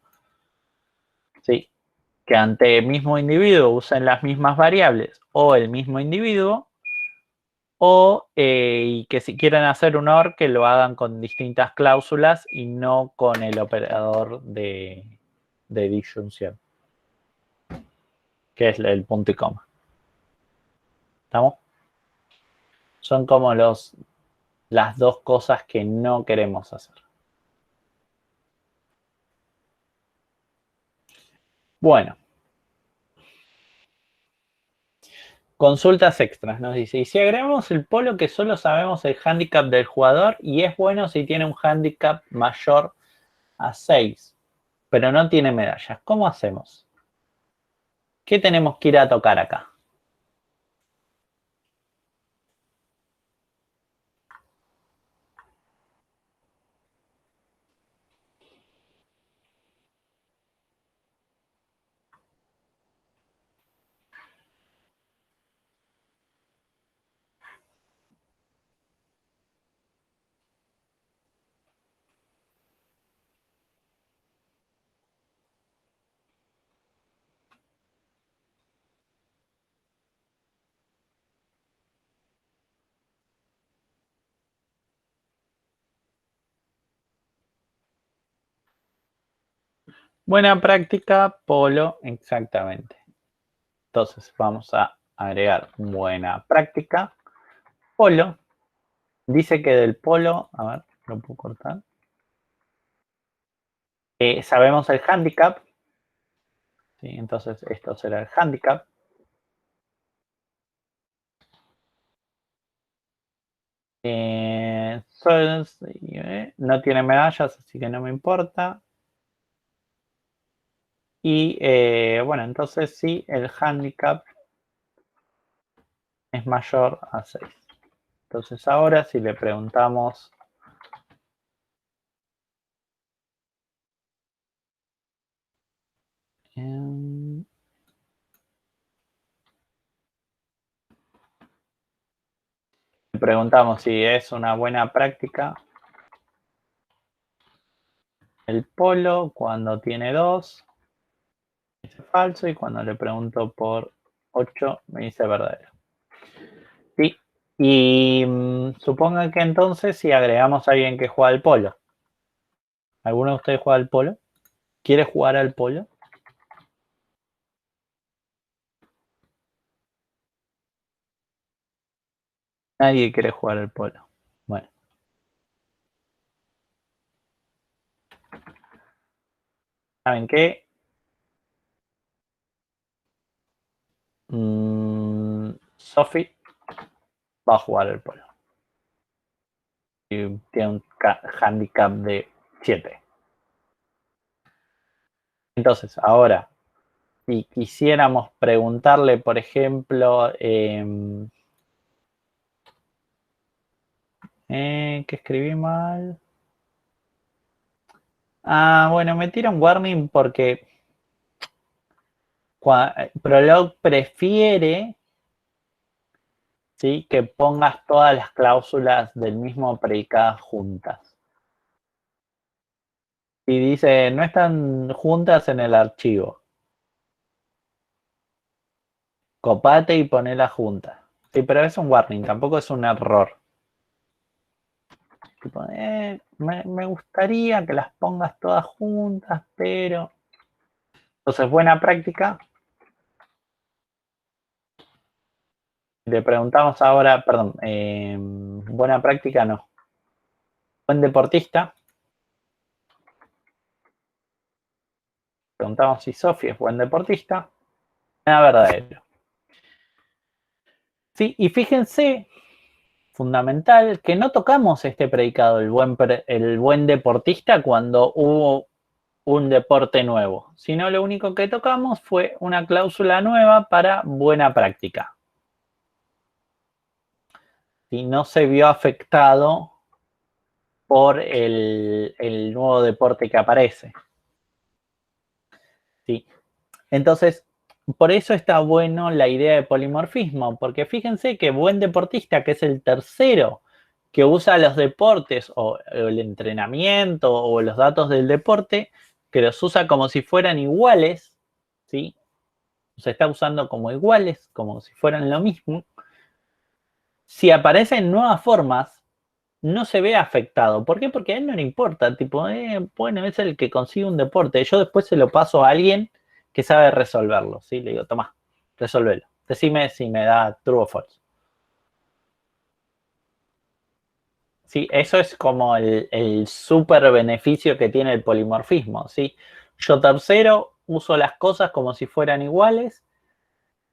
¿Sí? Que ante el mismo individuo usen las mismas variables o el mismo individuo, o y que si quieren hacer un OR, que lo hagan con distintas cláusulas y no con el operador de disyunción, que es el punto y coma. ¿Estamos? Son como las dos cosas que no queremos hacer. Bueno. Consultas extras, nos dice. Y si agregamos el polo que solo sabemos el handicap del jugador y es bueno si tiene un handicap mayor a 6, pero no tiene medallas, ¿cómo hacemos? ¿Qué tenemos que ir a tocar acá? Buena práctica, polo, exactamente. Entonces vamos a agregar buena práctica, polo. Dice que del polo, a ver, lo puedo cortar. Sabemos el handicap. ¿Sí? Entonces esto será el handicap. No tiene medallas, así que no me importa. Y bueno, entonces sí, el handicap es mayor a 6. Entonces ahora si le preguntamos le preguntamos si es una buena práctica el polo cuando tiene 2, dice falso, y cuando le pregunto por 8 me dice verdadero. Sí, y supongan que entonces si agregamos a alguien que juega al polo. ¿Alguno de ustedes juega al polo? ¿Quiere jugar al polo? Nadie quiere jugar al polo. Bueno. ¿Saben qué? Sophie va a jugar al polo. Y tiene un handicap de 7. Entonces, ahora, si quisiéramos preguntarle, por ejemplo, ¿qué escribí mal? Ah, bueno, me tira un warning porque Prolog prefiere, ¿sí?, que pongas todas las cláusulas del mismo predicadas juntas. Y dice, no están juntas en el archivo. Copate y ponela junta. Sí, pero es un warning, tampoco es un error. Tipo, me gustaría que las pongas todas juntas, pero... Entonces, buena práctica. Le preguntamos ahora, perdón, buena práctica no. Buen deportista. Preguntamos si Sofi es buen deportista. Nada verdadero. Sí, y fíjense, fundamental, que no tocamos este predicado, el buen deportista, cuando hubo un deporte nuevo, sino lo único que tocamos fue una cláusula nueva para buena práctica. Y no se vio afectado por el nuevo deporte que aparece. ¿Sí? Entonces, por eso está bueno la idea de polimorfismo, porque fíjense que buen deportista, que es el tercero que usa los deportes o el entrenamiento o los datos del deporte, que los usa como si fueran iguales, ¿sí? Se está usando como iguales, como si fueran lo mismo. Si aparecen nuevas formas, no se ve afectado. ¿Por qué? Porque a él no le importa. Tipo, bueno, es el que consigue un deporte. Yo después se lo paso a alguien que sabe resolverlo. ¿Sí? Le digo, toma, resolvelo. Decime si me da true o false. Sí, eso es como el súper beneficio que tiene el polimorfismo. ¿Sí? Yo tercero uso las cosas como si fueran iguales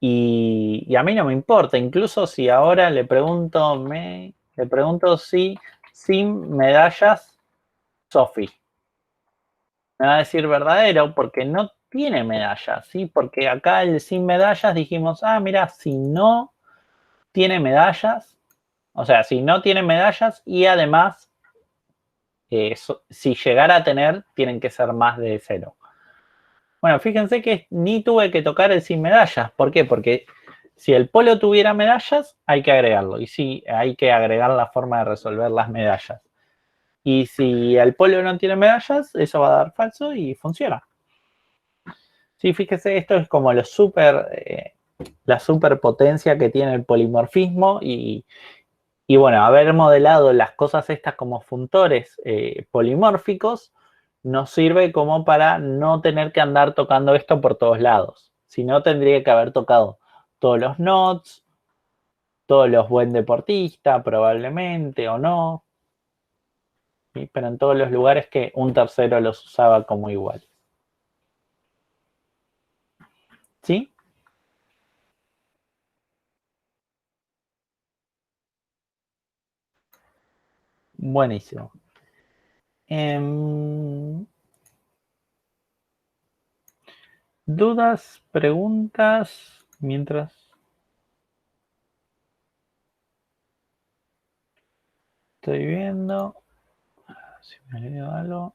y a mí no me importa. Incluso si ahora le pregunto si sin medallas, Sophie. Me va a decir verdadero porque no tiene medallas, ¿sí? Porque acá el sin medallas dijimos, mira, si no tiene medallas, o sea, si no tiene medallas y además, si llegara a tener, tienen que ser más de 0. Bueno, fíjense que ni tuve que tocar el sin medallas. ¿Por qué? Porque si el polo tuviera medallas, hay que agregarlo. Y sí, hay que agregar la forma de resolver las medallas. Y si el polo no tiene medallas, eso va a dar falso y funciona. Sí, fíjese, esto es como la superpotencia que tiene el polimorfismo y bueno, haber modelado las cosas estas como funtores polimórficos nos sirve como para no tener que andar tocando esto por todos lados. Si no, tendría que haber tocado todos los nodes, todos los buen deportista, probablemente o no, ¿sí? Pero en todos los lugares que un tercero los usaba como igual. ¿Sí? Buenísimo. ¿Dudas, preguntas? Mientras estoy viendo. Si me olvido algo.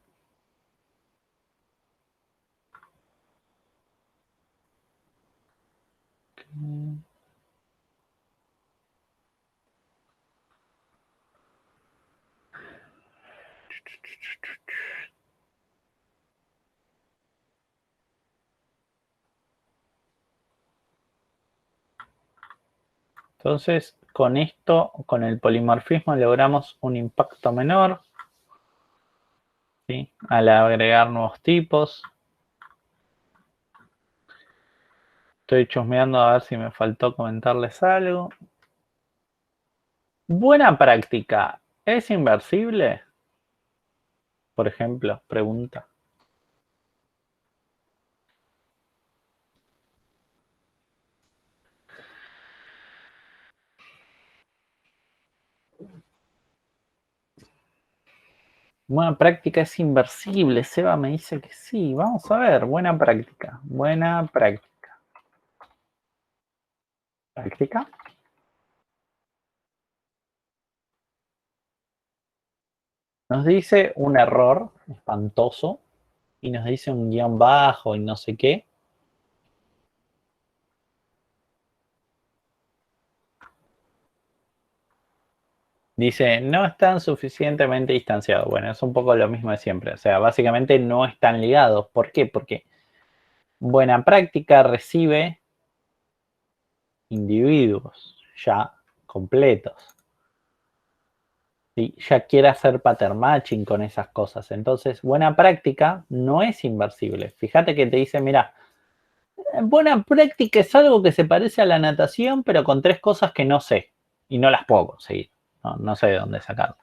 Entonces, con esto, con el polimorfismo, logramos un impacto menor, ¿sí? Al agregar nuevos tipos. Estoy chusmeando a ver si me faltó comentarles algo. Buena práctica. ¿Es inversible? Por ejemplo, pregunta. Buena práctica es inversible. Seba me dice que sí. Vamos a ver. Buena práctica. Buena práctica. ¿Práctica? Nos dice un error espantoso y nos dice un guión bajo y no sé qué. Dice, no están suficientemente distanciados. Bueno, es un poco lo mismo de siempre. O sea, básicamente no están ligados. ¿Por qué? Porque buena práctica recibe individuos ya completos. ¿Sí? Ya quiere hacer pattern matching con esas cosas. Entonces, buena práctica no es inversible. Fíjate que te dice, mira, buena práctica es algo que se parece a la natación, pero con 3 cosas que no sé y no las puedo conseguir. No sé de dónde sacarlas.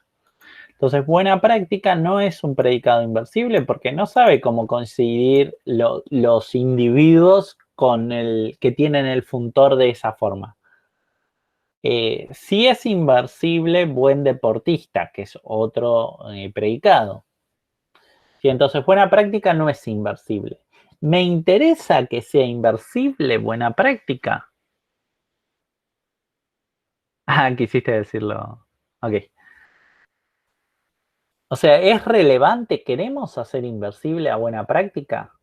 Entonces, buena práctica no es un predicado inversible porque no sabe cómo coincidir los individuos con el que tienen el funtor de esa forma. Sí es inversible buen deportista, que es otro predicado. Sí, entonces buena práctica no es inversible. ¿Me interesa que sea inversible buena práctica? Ah, quisiste decirlo. Ok. O sea, ¿es relevante? ¿Queremos hacer inversible a buena práctica?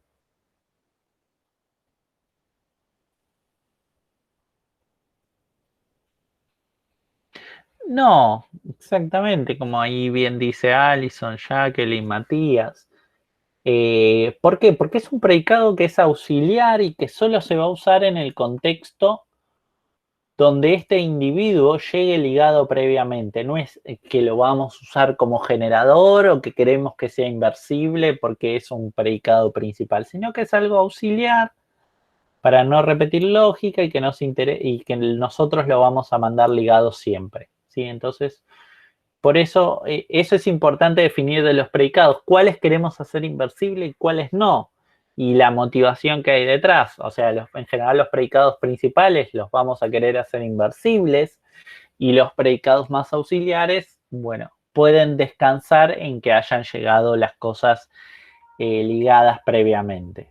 No, exactamente, como ahí bien dice Alison, Jacqueline, Matías. ¿Por qué? Porque es un predicado que es auxiliar y que solo se va a usar en el contexto donde este individuo llegue ligado previamente. No es que lo vamos a usar como generador o que queremos que sea inversible porque es un predicado principal, sino que es algo auxiliar para no repetir lógica y que, y que nosotros lo vamos a mandar ligado siempre. ¿Sí? Entonces, por eso, eso es importante definir de los predicados, cuáles queremos hacer inversible y cuáles no. Y la motivación que hay detrás. O sea, en general los predicados principales los vamos a querer hacer inversibles y los predicados más auxiliares, bueno, pueden descansar en que hayan llegado las cosas ligadas previamente.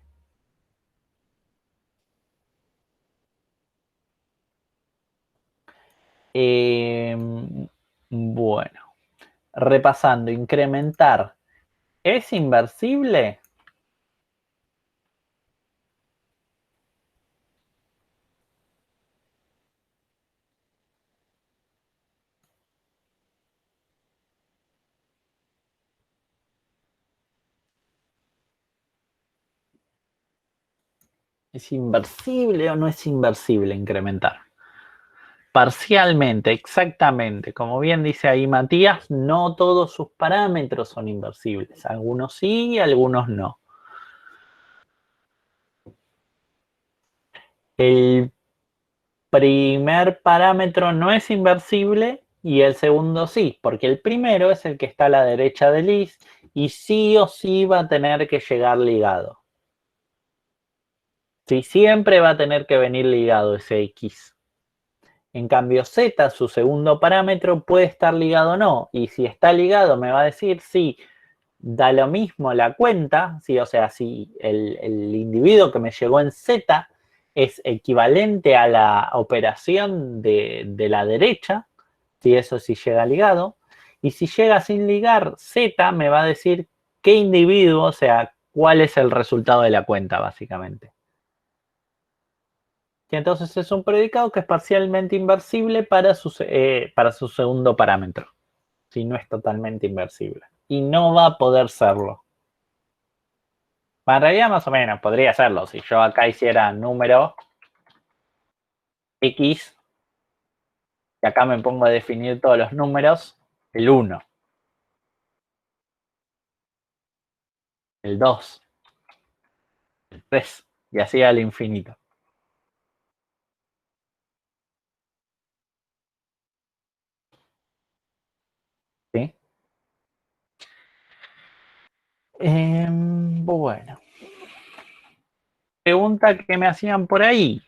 Bueno, repasando, incrementar. ¿Es inversible? ¿Es inversible o no es inversible incrementar? Parcialmente, exactamente. Como bien dice ahí Matías, no todos sus parámetros son inversibles. Algunos sí y algunos no. El primer parámetro no es inversible y el segundo sí, porque el primero es el que está a la derecha del is y sí o sí va a tener que llegar ligado. Sí, siempre va a tener que venir ligado ese x. En cambio, z, su segundo parámetro, puede estar ligado o no. Y si está ligado, me va a decir sí, da lo mismo la cuenta, ¿sí? O sea, si el individuo que me llegó en z es equivalente a la operación de la derecha, ¿sí? Eso sí llega ligado. Y si llega sin ligar, z me va a decir qué individuo, o sea, cuál es el resultado de la cuenta, básicamente. Y entonces es un predicado que es parcialmente inversible para su segundo parámetro. Si no es totalmente inversible. Y no va a poder serlo. En realidad más o menos podría serlo. Si yo acá hiciera número X y acá me pongo a definir todos los números, el 1, el 2, el 3 y así al infinito. ¿Sí? Bueno, pregunta que me hacían por ahí.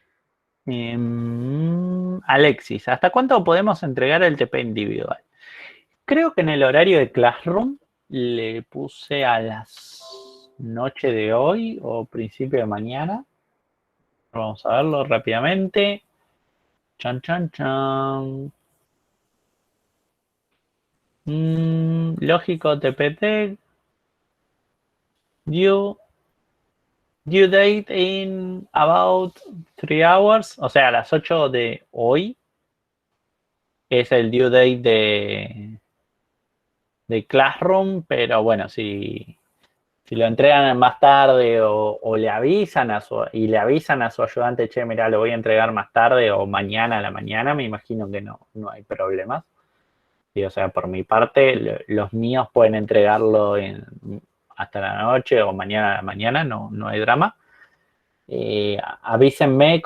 Alexis, ¿hasta cuánto podemos entregar el TP individual? Creo que en el horario de Classroom le puse a las noche de hoy o principio de mañana. Vamos a verlo rápidamente. Chan, chan, chan. Lógico TPT. Due, due date in about 3 hours. O sea, a las 8 de hoy es el due date de Classroom. Pero bueno, si lo entregan más tarde o le avisan y le avisan a su ayudante, che, mira, lo voy a entregar más tarde o mañana a la mañana, me imagino que no hay problemas. Y, o sea, por mi parte, los míos pueden entregarlo hasta la noche o mañana a la mañana, no hay drama. Avísenme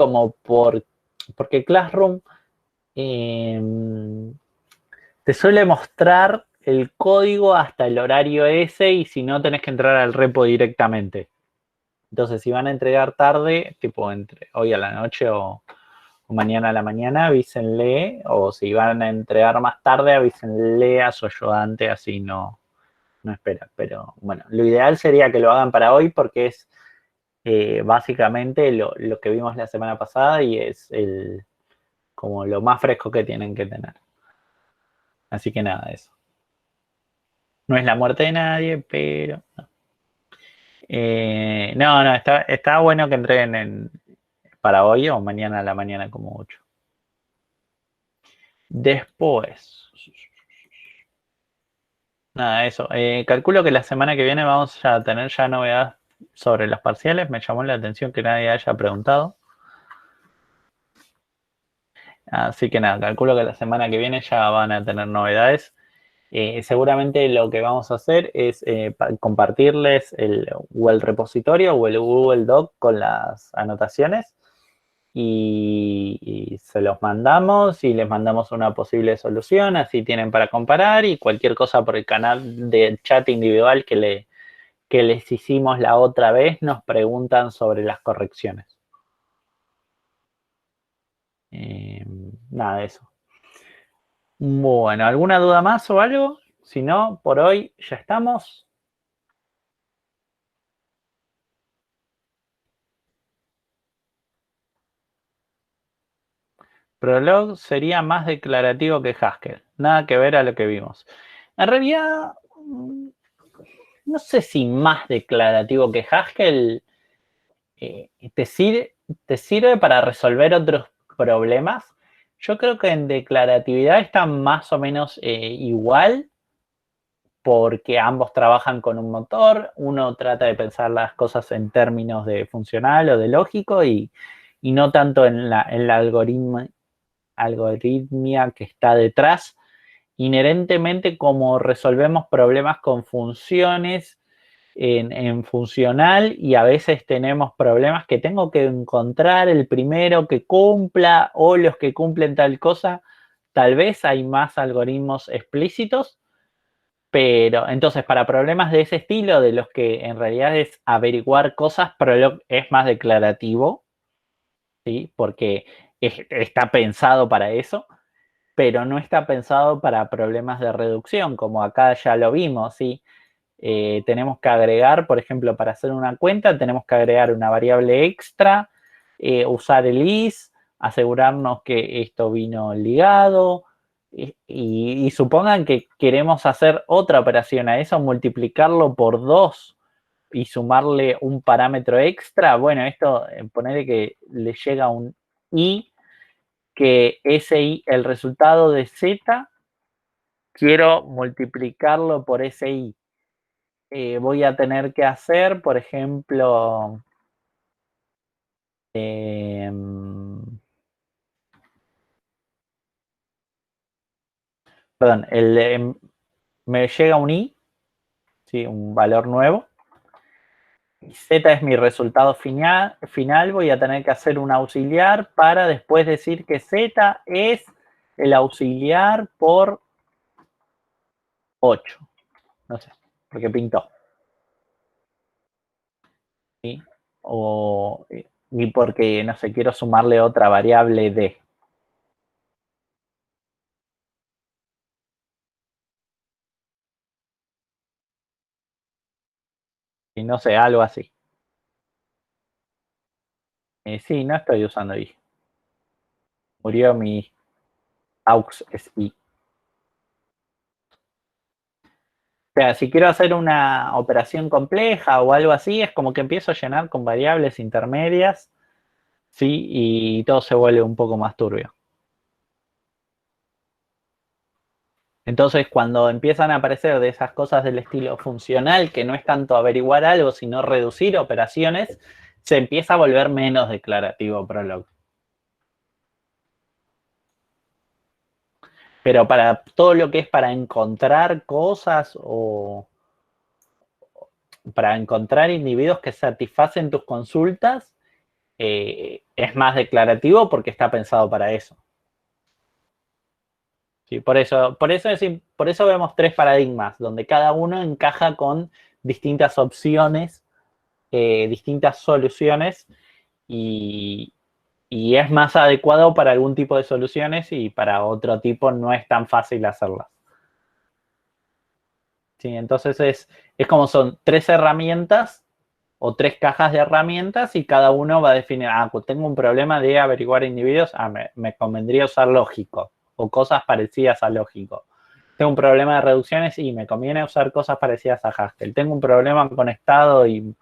porque Classroom eh, te suele mostrar el código hasta el horario ese y si no tenés que entrar al repo directamente. Entonces, si van a entregar tarde, tipo entre hoy a la noche o mañana a la mañana, avísenle. O si van a entregar más tarde, avísenle a su ayudante, así no no espera. Pero bueno, lo ideal sería que lo hagan para hoy porque es básicamente lo que vimos la semana pasada y es como lo más fresco que tienen que tener. Así que nada, eso. No es la muerte de nadie, pero... no, está bueno que entreguen para hoy o mañana a la mañana como mucho. Después, nada, eso. Calculo que la semana que viene vamos a tener ya novedades sobre los parciales. Me llamó la atención que nadie haya preguntado. Así que nada, calculo que la semana que viene ya van a tener novedades. Seguramente lo que vamos a hacer es compartirles o el repositorio o el Google Doc con las anotaciones y se los mandamos y les mandamos una posible solución, así tienen para comparar y cualquier cosa por el canal de chat individual que les hicimos la otra vez nos preguntan sobre las correcciones. Nada de eso. Bueno, ¿alguna duda más o algo? Si no, por hoy ya estamos. Prolog sería más declarativo que Haskell. Nada que ver a lo que vimos. En realidad, no sé si más declarativo que Haskell te sirve para resolver otros problemas. Yo creo que en declaratividad está más o menos igual porque ambos trabajan con un motor, uno trata de pensar las cosas en términos de funcional o de lógico y no tanto en la algoritmia que está detrás. Inherentemente, como resolvemos problemas con funciones en funcional y a veces tenemos problemas que tengo que encontrar el primero que cumpla o los que cumplen tal cosa, tal vez hay más algoritmos explícitos, pero entonces para problemas de ese estilo, de los que en realidad es averiguar cosas, Prolog es más declarativo, ¿sí? Porque está pensado para eso, pero no está pensado para problemas de reducción, como acá ya lo vimos, ¿sí? Tenemos que agregar, por ejemplo, para hacer una cuenta, tenemos que agregar una variable extra, usar el is, asegurarnos que esto vino ligado, y supongan que queremos hacer otra operación a eso, multiplicarlo por 2 y sumarle un parámetro extra. Bueno, esto, ponerle que le llega un i, que ese i, el resultado de z, quiero multiplicarlo por ese i. Voy a tener que hacer, por ejemplo, perdón, me llega un i, ¿sí? Un valor nuevo, y z es mi resultado final, voy a tener que hacer un auxiliar para después decir que z es el auxiliar por 8, no sé, porque pintó. ¿Sí? Y porque, no sé, quiero sumarle otra variable d. Y no sé, algo así. Sí, no estoy usando i. Murió mi aux es i. O sea, si quiero hacer una operación compleja o algo así, es como que empiezo a llenar con variables intermedias, ¿sí? Y todo se vuelve un poco más turbio. Entonces, cuando empiezan a aparecer de esas cosas del estilo funcional, que no es tanto averiguar algo, sino reducir operaciones, se empieza a volver menos declarativo Prolog. Pero para todo lo que es para encontrar cosas o para encontrar individuos que satisfacen tus consultas, es más declarativo porque está pensado para eso. Sí, por eso vemos tres paradigmas, donde cada uno encaja con distintas opciones, distintas soluciones, y, y es más adecuado para algún tipo de soluciones y para otro tipo no es tan fácil hacerlas. ¿sí? Entonces es como son 3 herramientas o 3 cajas de herramientas y cada uno va a definir, pues tengo un problema de averiguar individuos, me convendría usar lógico o cosas parecidas a lógico. Tengo un problema de reducciones y me conviene usar cosas parecidas a Haskell. Tengo un problema con estado y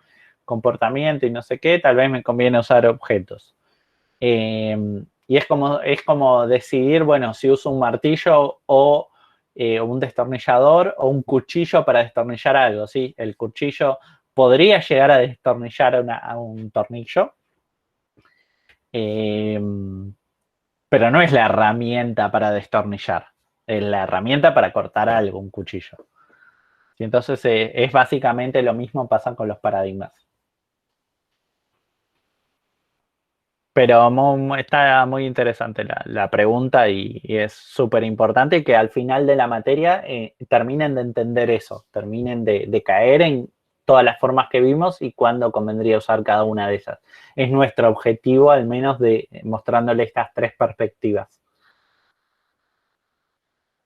comportamiento y no sé qué, tal vez me conviene usar objetos. Y es como decidir, bueno, si uso un martillo o un destornillador o un cuchillo para destornillar algo, ¿sí? El cuchillo podría llegar a destornillar a un tornillo, eh, pero no es la herramienta para destornillar, es la herramienta para cortar algo, un cuchillo. Y entonces es básicamente lo mismo pasa con los paradigmas. Pero está muy interesante la pregunta y es súper importante que al final de la materia terminen de entender eso, terminen de caer en todas las formas que vimos y cuándo convendría usar cada una de esas. Es nuestro objetivo, al menos, de mostrándole estas 3 perspectivas.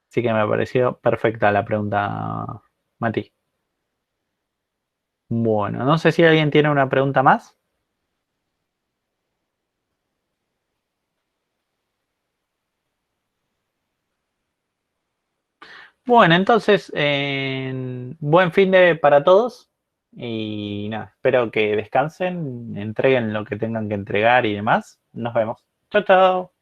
Así que me pareció perfecta la pregunta, Mati. Bueno, no sé si alguien tiene una pregunta más. Bueno, entonces, buen fin de para todos y nada, espero que descansen, entreguen lo que tengan que entregar y demás. Nos vemos. Chao, chao.